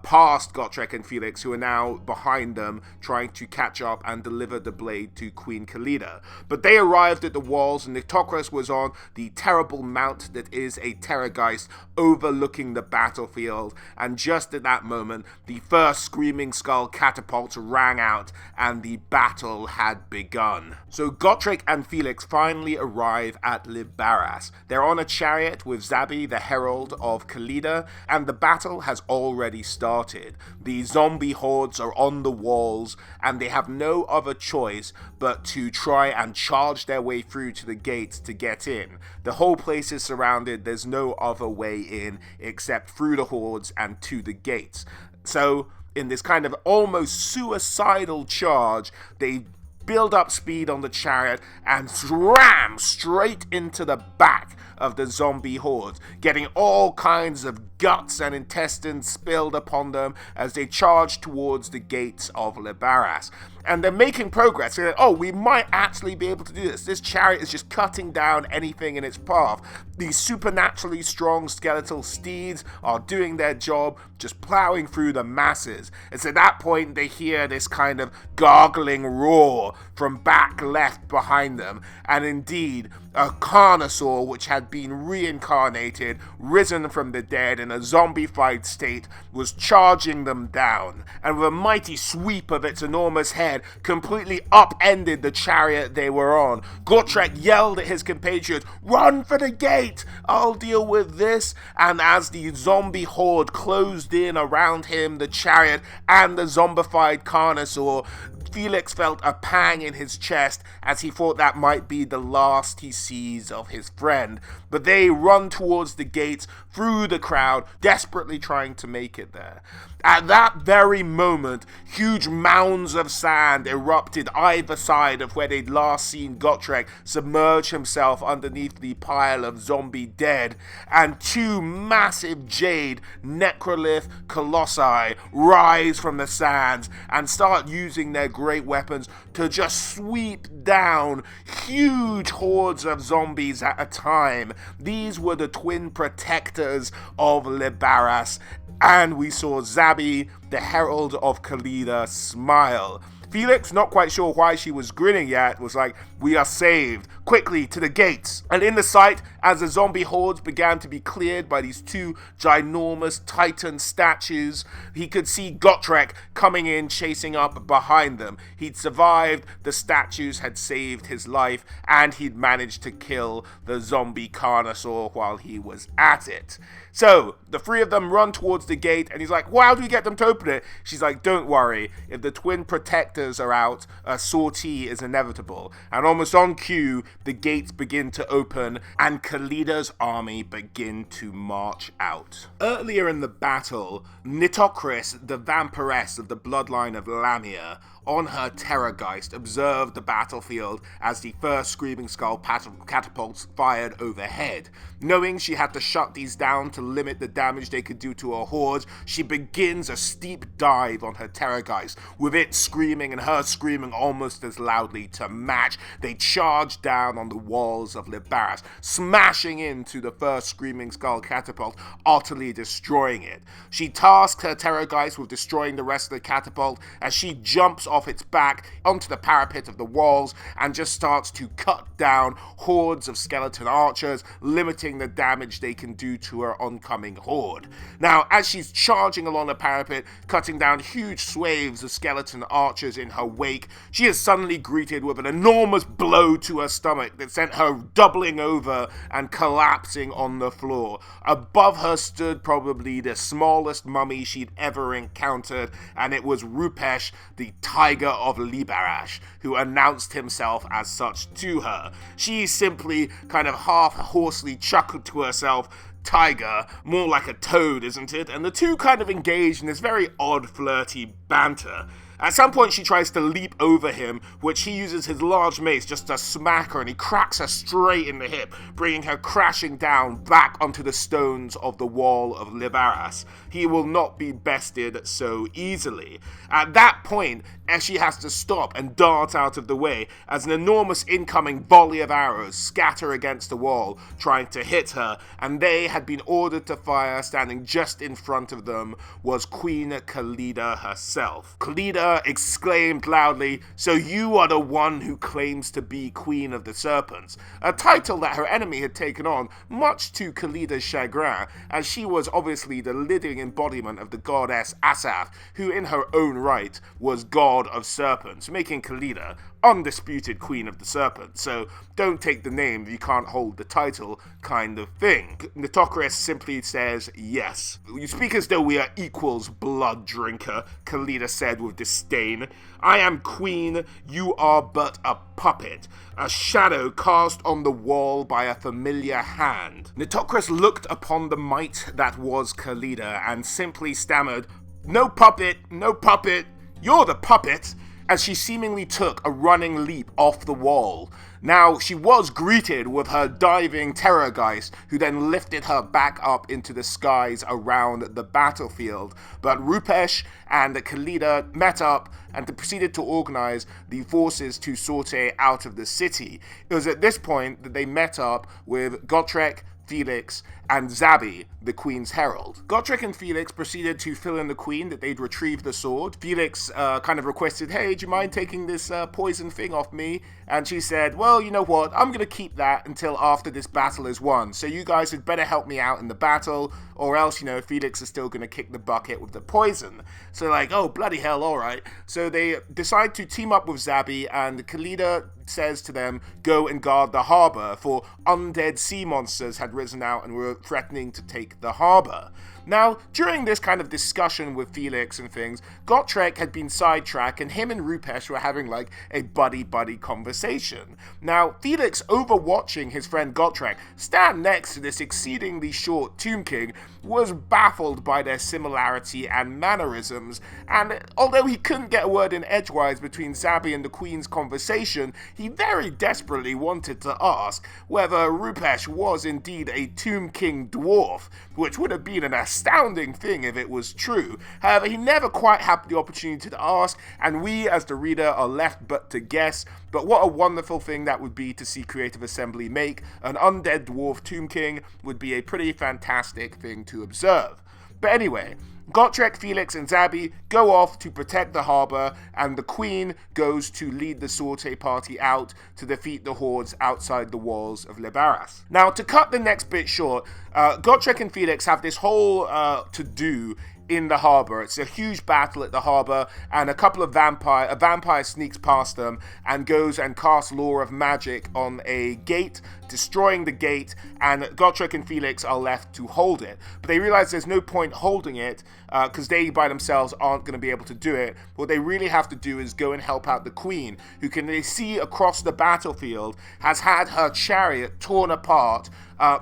past Gotrek and Felix, who are now behind them, trying to catch up and deliver the blade to Queen Khalida. But they arrived at the walls, and Nitocris was on the terrible mount that is a Terrorgeist overlooking the battlefield, and just at that moment, the first Screaming Skull catapults rang out, and the battle had begun. So Gotrek and Felix finally arrive at Lybaras. They're on a chariot with Zabi, the herald of Khalida, and the battle has already started. The zombie hordes are on the walls, and they have no other choice but to try and charge their way through to the gates to get in. The whole place is surrounded, there's no other way in except through the hordes and to the gates. So, in this kind of almost suicidal charge, they build up speed on the chariot and ram straight into the back of the zombie hordes, getting all kinds of guts and intestines spilled upon them as they charge towards the gates of Lybaras. And they're making progress. They're like, oh, we might actually be able to do this. This chariot is just cutting down anything in its path. These supernaturally strong skeletal steeds are doing their job, just plowing through the masses. It's at that point they hear this kind of gargling roar from back left behind them. And indeed, a carnosaur which had been reincarnated, risen from the dead in a zombified state, was charging them down. And with a mighty sweep of its enormous head, completely upended the chariot they were on. Gotrek yelled at his compatriots, "Run for the gate! I'll deal with this!" And as the zombie horde closed in around him, the chariot, and the zombified carnosaur, Felix felt a pang in his chest as he thought that might be the last he sees of his friend. But they run towards the gates through the crowd, desperately trying to make it there. At that very moment, huge mounds of sand erupted either side of where they'd last seen Gotrek submerge himself underneath the pile of zombie dead, and two massive jade necrolith colossi rise from the sands and start using their great weapons to just sweep down huge hordes of zombies at a time. These were the twin protectors of Lybaras, and we saw Zabi, the herald of Khalida, smile. Felix, not quite sure why she was grinning yet, was like, "We are saved. Quickly, to the gates." And in the sight, as the zombie hordes began to be cleared by these two ginormous titan statues, he could see Gotrek coming in, chasing up behind them. He'd survived, the statues had saved his life, and he'd managed to kill the zombie carnosaur while he was at it. So, the three of them run towards the gate, and he's like, "Well, how do we get them to open it?" She's like, "Don't worry, if the twin protectors are out, a sortie is inevitable." And almost on cue, the gates begin to open, and Khalida's army begin to march out. Earlier in the battle, Nitocris, the vampiress of the bloodline of Lamia, on her Terrorgeist, observed the battlefield as the first Screaming Skull catapults fired overhead. Knowing she had to shut these down to limit the damage they could do to her horde, she begins a steep dive on her Terrorgeist, with it screaming and her screaming almost as loudly to match. They charge down on the walls of Lybaras, smashing into the first Screaming Skull catapult, utterly destroying it. She tasks her Terrorgeist with destroying the rest of the catapult as she jumps off its back onto the parapet of the walls and just starts to cut down hordes of skeleton archers, limiting the damage they can do to her oncoming horde. Now, as she's charging along the parapet, cutting down huge swathes of skeleton archers in her wake, she is suddenly greeted with an enormous blow to her stomach that sent her doubling over and collapsing on the floor. Above her stood probably the smallest mummy she'd ever encountered, and it was Rupesh, the Tiger of Lybaras, who announced himself as such to her. She simply kind of half hoarsely chuckled to herself, "Tiger, more like a toad, isn't it?" And the two kind of engage in this very odd, flirty banter. At some point, she tries to leap over him, which he uses his large mace just to smack her, and he cracks her straight in the hip, bringing her crashing down back onto the stones of the wall of Lybaras. He will not be bested so easily. At that point, she has to stop and dart out of the way as an enormous incoming volley of arrows scatter against the wall, trying to hit her, and they had been ordered to fire. Standing just in front of them was Queen Khalida herself. Khalida exclaimed loudly, "So you are the one who claims to be Queen of the Serpents," a title that her enemy had taken on, much to Khalida's chagrin, as she was obviously the living embodiment of the goddess Asaf, who in her own right was god of serpents, making Khalida undisputed Queen of the Serpents. So don't take the name if you can't hold the title, kind of thing. Nitocris simply says yes. "You speak as though we are equals, blood drinker," Khalida said with disdain. "I am queen, you are but a puppet, a shadow cast on the wall by a familiar hand." Nitocris looked upon the might that was Khalida and simply stammered, "No puppet, no puppet, you're the puppet." as she seemingly took a running leap off the wall. Now, she was greeted with her diving Terrorgeist, who then lifted her back up into the skies around the battlefield. But Rupesh and Khalida met up and proceeded to organize the forces to sortie out of the city. It was at this point that they met up with Gotrek, Felix, and Zabi, the Queen's Herald. Gotrek and Felix proceeded to fill in the Queen that they'd retrieved the sword. Felix kind of requested, hey, do you mind taking this poison thing off me? And she said, well, you know what, I'm going to keep that until after this battle is won. So you guys had better help me out in the battle, or else, you know, Felix is still going to kick the bucket with the poison. So like, oh, bloody hell, all right. So they decide to team up with Zabi, and Khalida says to them, go and guard the harbor, for undead sea monsters had risen out and were threatening to take the harbor. Now, during this kind of discussion with Felix and things, Gotrek had been sidetracked, and him and Rupesh were having like a buddy-buddy conversation. Now, Felix, overwatching his friend Gotrek stand next to this exceedingly short Tomb King, was baffled by their similarity and mannerisms, and although he couldn't get a word in edgewise between Zabi and the Queen's conversation, he very desperately wanted to ask whether Rupesh was indeed a Tomb King dwarf, which would have been an astounding thing if it was true. However, he never quite had the opportunity to ask, and we as the reader are left but to guess. But what a wonderful thing that would be to see Creative Assembly make. An undead dwarf Tomb King would be a pretty fantastic thing to observe. But anyway, Gotrek, Felix, and Zabi go off to protect the harbor, and the Queen goes to lead the sortie party out to defeat the hordes outside the walls of Lybaras. Now, to cut the next bit short, Gotrek and Felix have this whole to-do in the harbor. It's a huge battle at the harbor, and a vampire sneaks past them and goes and casts Law of Magic on a gate, destroying the gate, and Gotrek and Felix are left to hold it. But they realize there's no point holding it because they by themselves aren't going to be able to do it. What they really have to do is go and help out the Queen, who can they see across the battlefield has had her chariot torn apart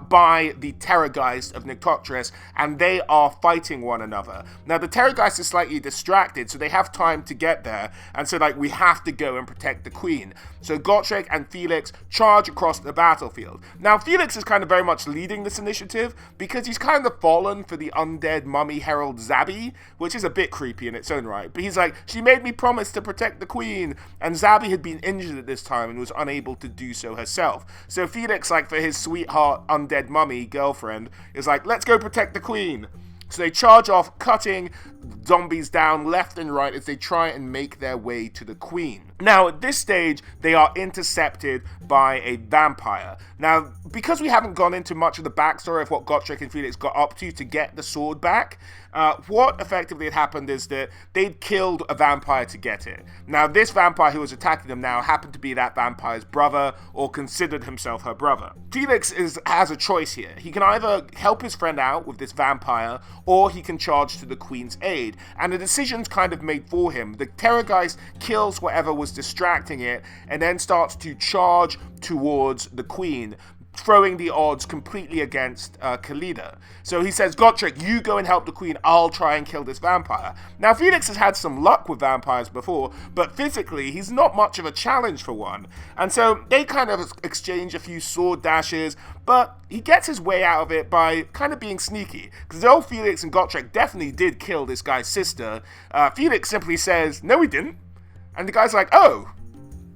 by the Terrorgeist of Nitocris, and they are fighting one another. Now, the Terrorgeist is slightly distracted, so they have time to get there, and so, like, we have to go and protect the Queen. So Gotrek and Felix charge across the battlefield. Now, Felix is kind of very much leading this initiative, because he's kind of fallen for the undead mummy herald Zabi, which is a bit creepy in its own right. But he's like, she made me promise to protect the Queen, and Zabi had been injured at this time and was unable to do so herself. So Felix, like, for his sweetheart undead mummy girlfriend, is like, let's go protect the Queen. So they charge off, cutting zombies down left and right as they try and make their way to the Queen. Now, at this stage, they are intercepted by a vampire. Now, because we haven't gone into much of the backstory of what Gotrek and Felix got up to get the sword back, what effectively had happened is that they'd killed a vampire to get it. Now, this vampire who was attacking them now happened to be that vampire's brother, or considered himself her brother. Felix has a choice here. He can either help his friend out with this vampire, or he can charge to the Queen's aid. And the decision's kind of made for him. The Terrorgeist kills whatever was distracting it, and then starts to charge towards the Queen, throwing the odds completely against Khalida. So he says, Gotrek, you go and help the Queen, I'll try and kill this vampire. Now, Felix has had some luck with vampires before, but physically, he's not much of a challenge for one. And so they kind of exchange a few sword dashes, but he gets his way out of it by kind of being sneaky. Because though Felix and Gotrek definitely did kill this guy's sister, Felix simply says, no, he didn't. And the guy's like, oh,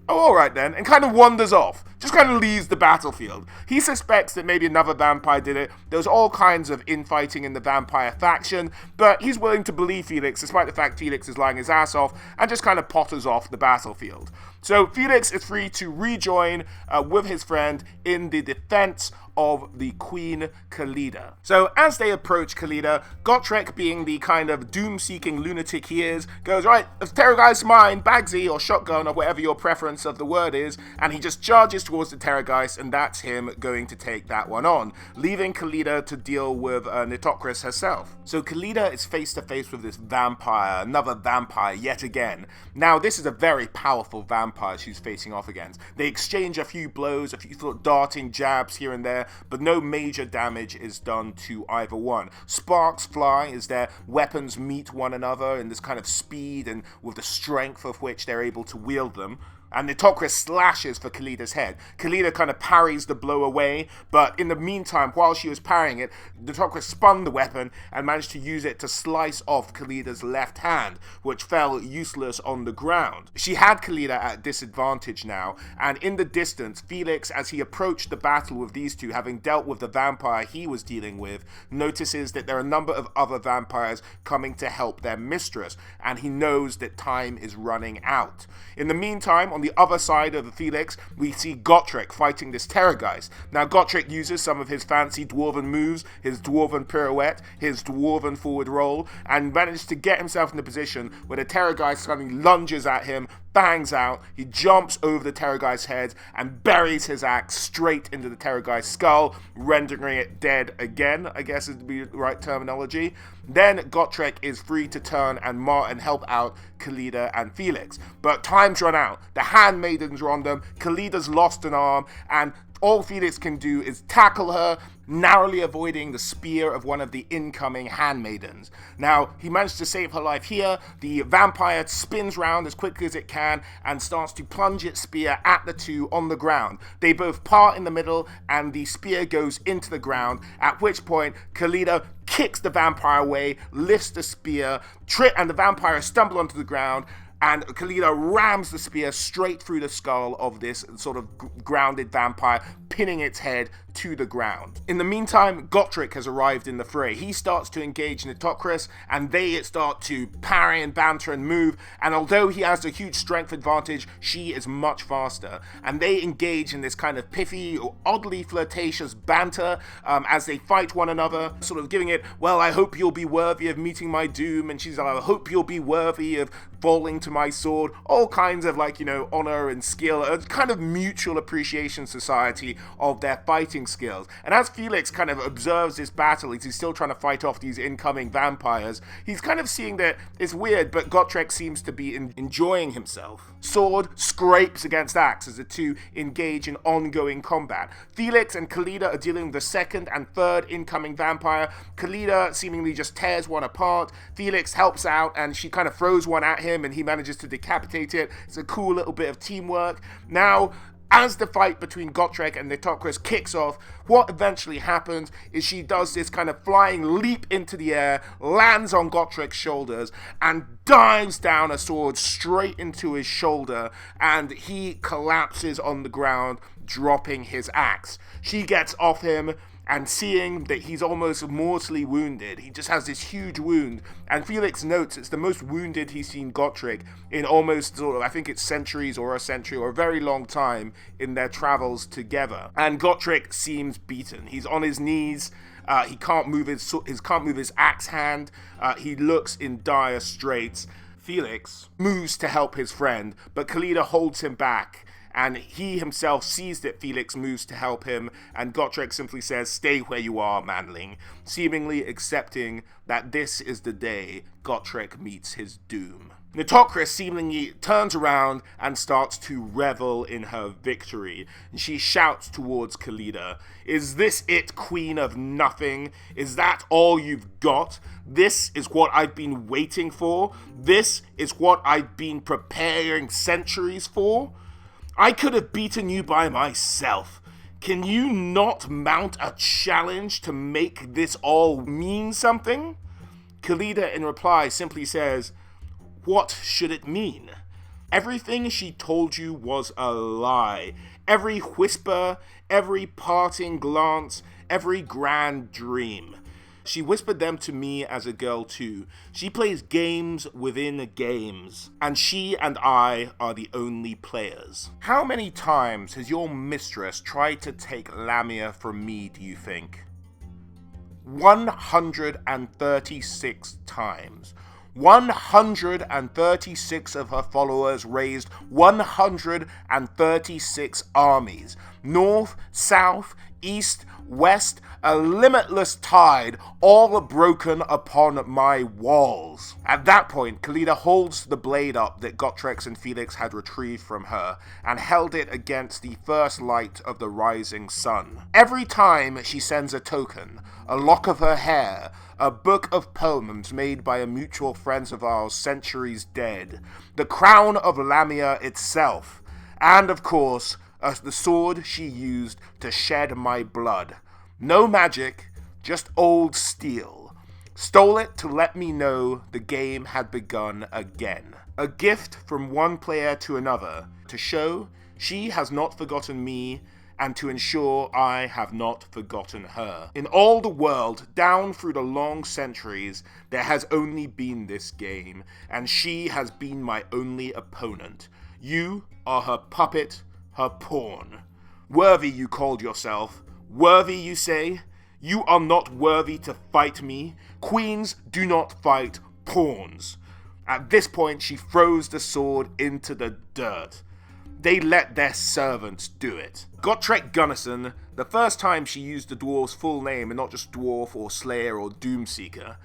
alright then, and kind of wanders off. Just kind of leaves the battlefield. He suspects that maybe another vampire did it. There's all kinds of infighting in the vampire faction, but he's willing to believe Felix, despite the fact Felix is lying his ass off, and just kind of potters off the battlefield. So Felix is free to rejoin with his friend in the defense of the Queen Khalida. So as they approach Khalida, Gotrek, being the kind of doom-seeking lunatic he is, goes, right, if Terrorgeist's mine, Bagsy, or shotgun, or whatever your preference of the word is, and he just charges towards the Terrorgeist, and that's him going to take that one on, leaving Khalida to deal with Nitocris herself. So Khalida is face to face with this vampire, another vampire yet again. Now this is a very powerful vampire she's facing off against. They exchange a few blows, a few sort of darting jabs here and there, but no major damage is done to either one. Sparks fly as their weapons meet one another in this kind of speed and with the strength of which they're able to wield them. And Nitocris slashes for Khalida's head. Khalida kind of parries the blow away, but in the meantime, while she was parrying it, Nitocris spun the weapon and managed to use it to slice off Khalida's left hand, which fell useless on the ground. She had Khalida at disadvantage now, and in the distance, Felix, as he approached the battle with these two, having dealt with the vampire he was dealing with, notices that there are a number of other vampires coming to help their mistress, and he knows that time is running out. In the meantime, on the other side of Felix, we see Gotrek fighting this Terrorgeist. Now, Gotrek uses some of his fancy dwarven moves, his dwarven pirouette, his dwarven forward roll, and manages to get himself in a position where the Terrorgeist suddenly lunges at him, bangs out, he jumps over the Terrorgeist's head and buries his axe straight into the Terrorgeist's skull, rendering it dead again, I guess is the right terminology. Then Gotrek is free to turn and help out Khalida and Felix. But time's run out. The handmaidens are on them, Khalida's lost an arm, and all Felix can do is tackle her, narrowly avoiding the spear of one of the incoming handmaidens. Now, he managed to save her life here. The vampire spins round as quickly as it can and starts to plunge its spear at the two on the ground. They both part in the middle and the spear goes into the ground, at which point Khalida kicks the vampire away, lifts the spear, and the vampire stumbles onto the ground, and Khalida rams the spear straight through the skull of this sort of grounded vampire, pinning its head to the ground. In the meantime, Gotrek has arrived in the fray. He starts to engage Nitocris, and they start to parry and banter and move, and although he has a huge strength advantage, she is much faster. And they engage in this kind of pithy, or oddly flirtatious banter as they fight one another, sort of giving it, well, I hope you'll be worthy of meeting my doom, and she's like, I hope you'll be worthy of falling to my sword, all kinds of honor and skill, a kind of mutual appreciation society of their fighting skills. And as Felix kind of observes this battle, as he's still trying to fight off these incoming vampires, he's kind of seeing that it's weird, but Gotrek seems to be enjoying himself. Sword scrapes against axe as the two engage in ongoing combat. Felix and Khalida are dealing with the second and third incoming vampire. Khalida seemingly just tears one apart. Felix helps out and she kind of throws one at him and he manages to decapitate it. It's a cool little bit of teamwork. Now, as the fight between Gotrek and Nitocris kicks off, what eventually happens is she does this kind of flying leap into the air, lands on Gotrek's shoulders, and dives down a sword straight into his shoulder, and he collapses on the ground, dropping his axe. She gets off him, and seeing that he's almost mortally wounded, he just has this huge wound, and Felix notes it's the most wounded he's seen Gotrek in almost sort of, I think it's centuries or a century or a very long time in their travels together. And Gotrek seems beaten. He's on his knees. He can't move his axe hand. He looks in dire straits. Felix moves to help his friend, but Khalida holds him back. And he himself sees that Felix moves to help him, and Gotrek simply says, "Stay where you are, manling," seemingly accepting that this is the day Gotrek meets his doom. Nitocris seemingly turns around and starts to revel in her victory. And she shouts towards Khalida, "Is this it, Queen of Nothing? Is that all you've got? This is what I've been waiting for? This is what I've been preparing centuries for? I could have beaten you by myself. Can you not mount a challenge to make this all mean something?" Khalida, in reply, simply says, "What should it mean? Everything she told you was a lie. Every whisper, every parting glance, every grand dream. She whispered them to me as a girl too. She plays games within games, and she and I are the only players." How many times has your mistress tried to take Lamia from me, do you think? 136 times. 136 of her followers raised 136 armies. North, south, east, west, a limitless tide, all broken upon my walls. At that point, Khalida holds the blade up that Gotrek and Felix had retrieved from her and held it against the first light of the rising sun. Every time she sends a token, a lock of her hair, a book of poems made by a mutual friend of ours centuries dead, the crown of Lamia itself, and of course, the sword she used to shed my blood. No magic, just old steel. Stole it to let me know the game had begun again. A gift from one player to another, to show she has not forgotten me, and to ensure I have not forgotten her. In all the world, down through the long centuries, there has only been this game, and she has been my only opponent. You are her puppet, her pawn. Worthy you called yourself. Worthy, you say? You are not worthy to fight me. Queens do not fight pawns. At this point, she throws the sword into the dirt. They let their servants do it. Gotrek Gunnison, the first time she used the dwarf's full name and not just dwarf or slayer or doomseeker,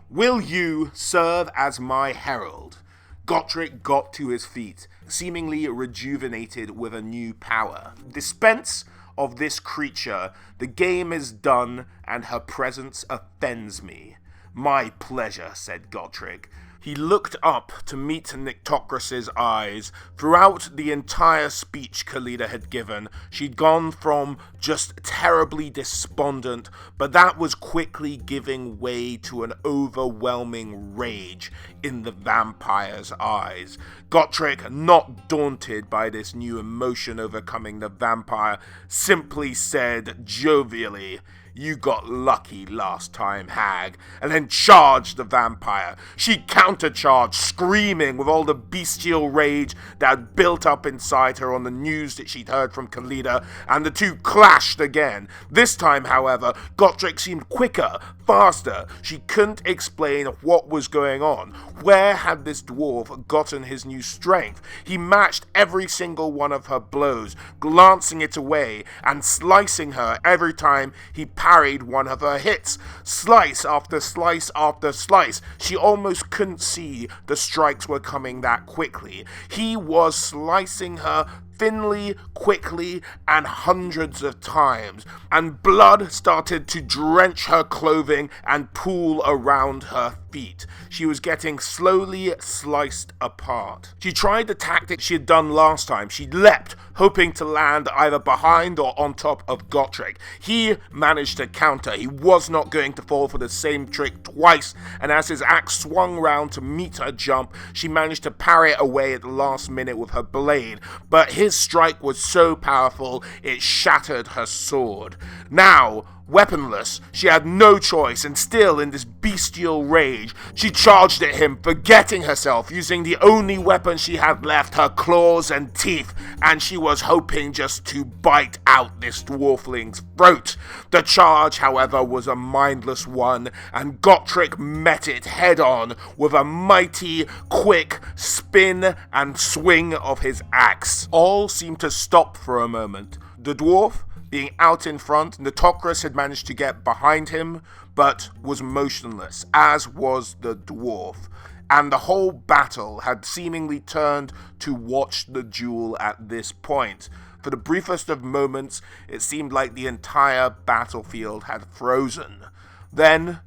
will you serve as my herald? Gotrek got to his feet, seemingly rejuvenated with a new power. Dispense of this creature, the game is done, and her presence offends me. My pleasure, said Gotrek. He looked up to meet Nitocris' eyes. Throughout the entire speech Khalida had given, she'd gone from just terribly despondent, but that was quickly giving way to an overwhelming rage in the vampire's eyes. Gotrek, not daunted by this new emotion overcoming the vampire, simply said jovially, "You got lucky last time, hag," and then charged the vampire. She countercharged, screaming with all the bestial rage that had built up inside her on the news that she'd heard from Khalida, and the two clashed again. This time, however, Gotrek seemed quicker, faster. She couldn't explain what was going on. Where had this dwarf gotten his new strength? He matched every single one of her blows, glancing it away and slicing her every time he parried one of her hits. Slice after slice after slice. She almost couldn't see the strikes were coming that quickly. He was slicing her thinly, quickly, and hundreds of times, and blood started to drench her clothing and pool around her feet. She was getting slowly sliced apart. She tried the tactic she had done last time. She leapt, hoping to land either behind or on top of Gotrek. He managed to counter. He was not going to fall for the same trick twice, and as his axe swung round to meet her jump, she managed to parry it away at the last minute with her blade, but his strike was so powerful it shattered her sword. Now, weaponless, she had no choice, and still in this bestial rage, she charged at him, forgetting herself, using the only weapon she had left, her claws and teeth, and she was hoping just to bite out this dwarfling's throat. The charge, however, was a mindless one, and Gotrek met it head-on with a mighty, quick spin and swing of his axe. All seemed to stop for a moment. The dwarf, being out in front, Nitocris had managed to get behind him, but was motionless, as was the dwarf, and the whole battle had seemingly turned to watch the duel at this point. For the briefest of moments, it seemed like the entire battlefield had frozen. Then,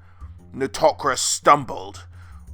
Nitocris stumbled,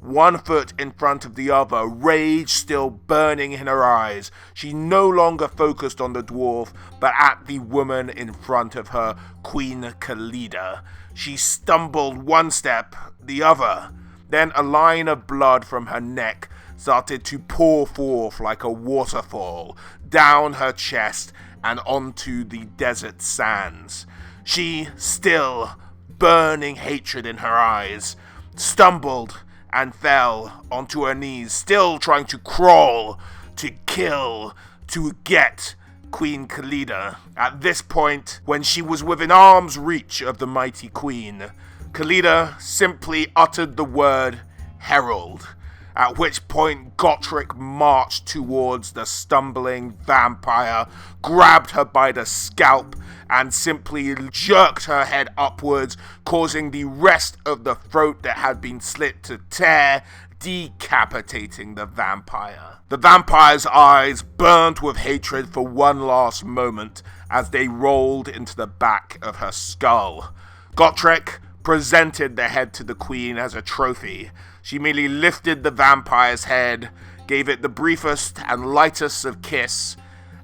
one foot in front of the other, rage still burning in her eyes. She no longer focused on the dwarf, but at the woman in front of her, Queen Khalida. She stumbled one step, the other. Then a line of blood from her neck started to pour forth like a waterfall, down her chest and onto the desert sands. She, still burning hatred in her eyes, stumbled and fell onto her knees, still trying to crawl, to kill, to get Queen Khalida. At this point, when she was within arm's reach of the mighty queen, Khalida simply uttered the word herald, at which point Gotrek marched towards the stumbling vampire, grabbed her by the scalp, and simply jerked her head upwards, causing the rest of the throat that had been slit to tear, decapitating the vampire. The vampire's eyes burnt with hatred for one last moment as they rolled into the back of her skull. Gotrek presented the head to the queen as a trophy. She merely lifted the vampire's head, gave it the briefest and lightest of kiss,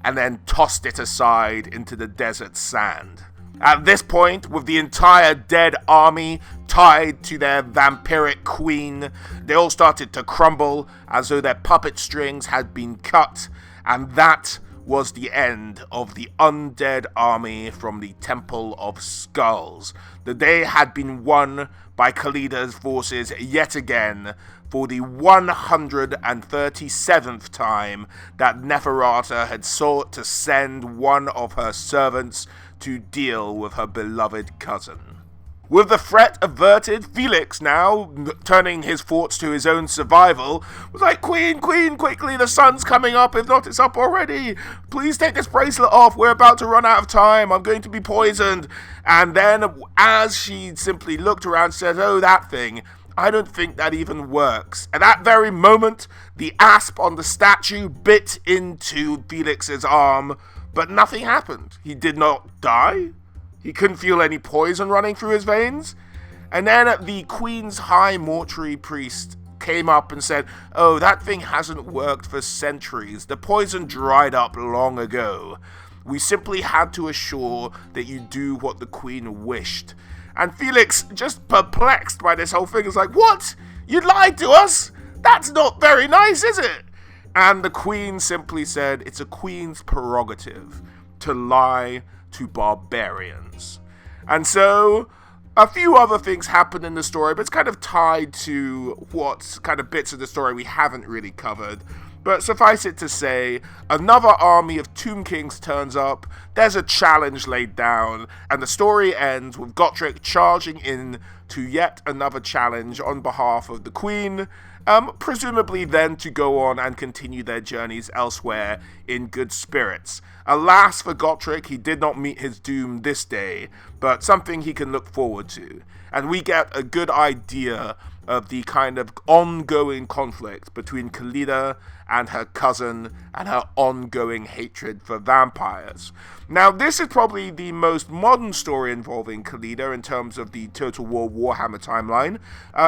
and then tossed it aside into the desert sand. At this point, with the entire dead army tied to their vampiric queen, they all started to crumble as though their puppet strings had been cut, and that was the end of the undead army from the Temple of Skulls. The day had been won by Khalida's forces yet again for the 137th time that Neferher had sought to send one of her servants to deal with her beloved cousin. With the threat averted, Felix, now turning his thoughts to his own survival, was like, Queen, quickly, the sun's coming up, if not, it's up already. Please take this bracelet off, we're about to run out of time, I'm going to be poisoned. And then, as she simply looked around, said, oh, that thing, I don't think that even works. At that very moment, the asp on the statue bit into Felix's arm, but nothing happened. He did not die. He couldn't feel any poison running through his veins. And then the Queen's High Mortuary Priest came up and said, oh, that thing hasn't worked for centuries. The poison dried up long ago. We simply had to assure that you do what the Queen wished. And Felix, just perplexed by this whole thing, is like, what? You lied to us? That's not very nice, is it? And the Queen simply said, it's a Queen's prerogative to lie to barbarians. And so a few other things happen in the story, but it's kind of tied to what kind of bits of the story we haven't really covered. But suffice it to say, another army of Tomb Kings turns up, there's a challenge laid down, and the story ends with Gotrek charging in to yet another challenge on behalf of the Queen, presumably then to go on and continue their journeys elsewhere in good spirits. Alas for Gotrek, he did not meet his doom this day, but something he can look forward to. And we get a good idea of the kind of ongoing conflict between Khalida and her cousin and her ongoing hatred for vampires. Now, this is probably the most modern story involving Khalida in terms of the Total War Warhammer timeline.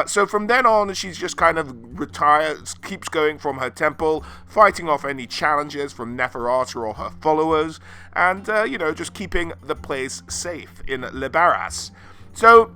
So from then on, she's just kind of retires, keeps going from her temple, fighting off any challenges from Neferher or her followers, and, just keeping the place safe in Lybaras. So,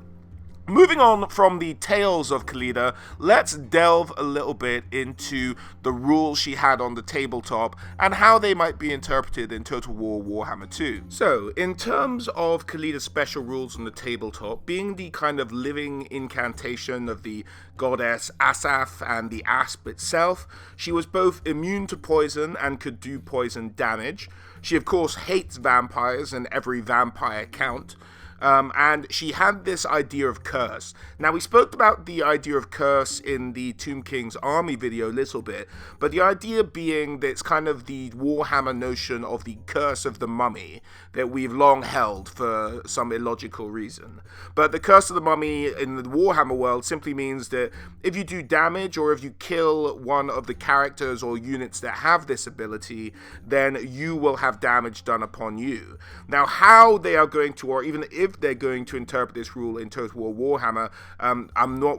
moving on from the tales of Khalida, let's delve a little bit into the rules she had on the tabletop and how they might be interpreted in Total War Warhammer 2. So, in terms of Khalida's special rules on the tabletop, being the kind of living incantation of the goddess Asaph and the asp itself, she was both immune to poison and could do poison damage. She, of course, hates vampires and every vampire count. And she had this idea of curse. Now, we spoke about the idea of curse in the Tomb King's army video a little bit, but the idea being that it's kind of the Warhammer notion of the curse of the mummy that we've long held for some illogical reason. But the curse of the mummy in the Warhammer world simply means that if you do damage or if you kill one of the characters or units that have this ability, then you will have damage done upon you. Now, how they are going to, or even if they're going to interpret this rule in Total War Warhammer,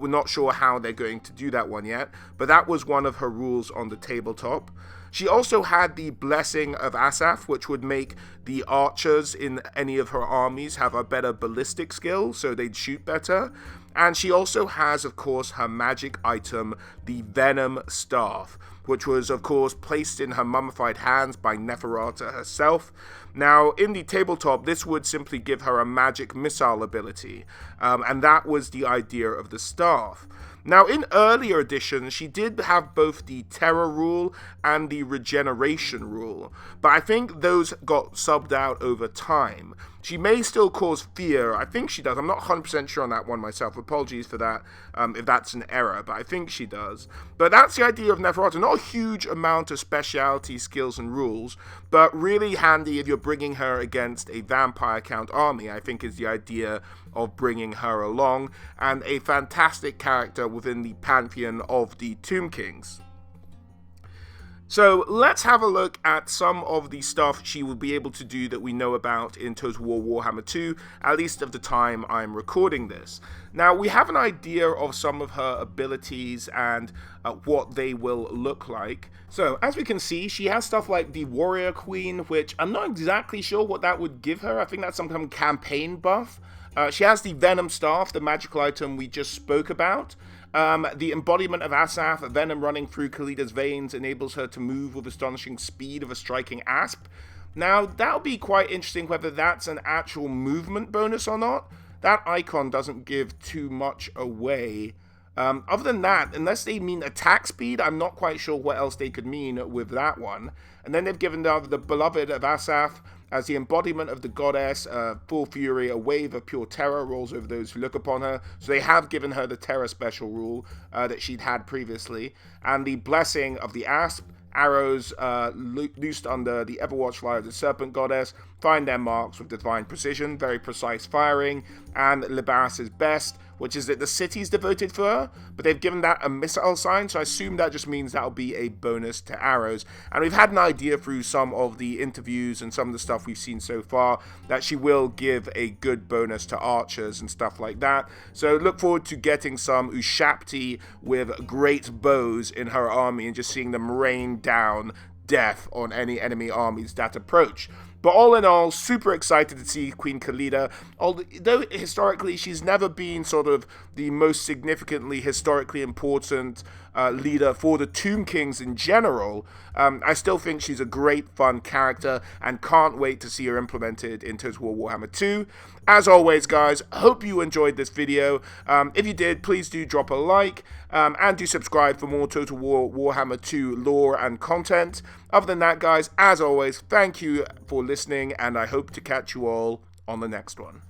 we're not sure how they're going to do that one yet, but that was one of her rules on the tabletop. She also had the Blessing of Asaph, which would make the archers in any of her armies have a better ballistic skill, so they'd shoot better. And she also has, of course, her magic item, the Venom Staff, which was, of course, placed in her mummified hands by Neferher herself. Now, in the tabletop, this would simply give her a magic missile ability, and that was the idea of the staff. Now, in earlier editions, she did have both the Terror rule and the Regeneration rule, but I think those got subbed out over time. She may still cause fear. I think she does. I'm not 100% sure on that one myself. Apologies for that if that's an error, but I think she does. But that's the idea of Neferher. Not a huge amount of speciality, skills, and rules, but really handy if you're bringing her against a vampire count army, I think is the idea of bringing her along, and a fantastic character within the pantheon of the Tomb Kings. So let's have a look at some of the stuff she will be able to do that we know about in Total War Warhammer 2, at least of the time I'm recording this. Now, we have an idea of some of her abilities and what they will look like. So, as we can see, she has stuff like the Warrior Queen, which I'm not exactly sure what that would give her. I think that's some kind of campaign buff. She has the Venom Staff, the magical item we just spoke about. The embodiment of Asaph, venom running through Khalida's veins, enables her to move with astonishing speed of a striking asp. Now, that'll be quite interesting whether that's an actual movement bonus or not. That icon doesn't give too much away. Other than that, unless they mean attack speed, I'm not quite sure what else they could mean with that one. And then they've given the beloved of Asaph as the embodiment of the goddess, full fury, a wave of pure terror rolls over those who look upon her. So they have given her the terror special rule that she'd had previously. And the blessing of the asp, arrows loosed under the ever-watchful eye of the serpent goddess, find their marks with divine precision, very precise firing, and Lybaras' best, which is that the city's devoted for her, but they've given that a missile sign, so I assume that just means that'll be a bonus to arrows. And we've had an idea through some of the interviews and some of the stuff we've seen so far that she will give a good bonus to archers and stuff like that. So look forward to getting some Ushapti with great bows in her army and just seeing them rain down death on any enemy armies that approach. But all in all, super excited to see Queen Khalida. Although historically she's never been sort of the most significantly historically important leader for the Tomb Kings in general, I still think she's a great fun character and can't wait to see her implemented in Total War Warhammer 2. As always, guys, hope you enjoyed this video. If you did, please do drop a like and do subscribe for more Total War Warhammer 2 lore and content. Other than that, guys, as always, thank you for listening, and I hope to catch you all on the next one.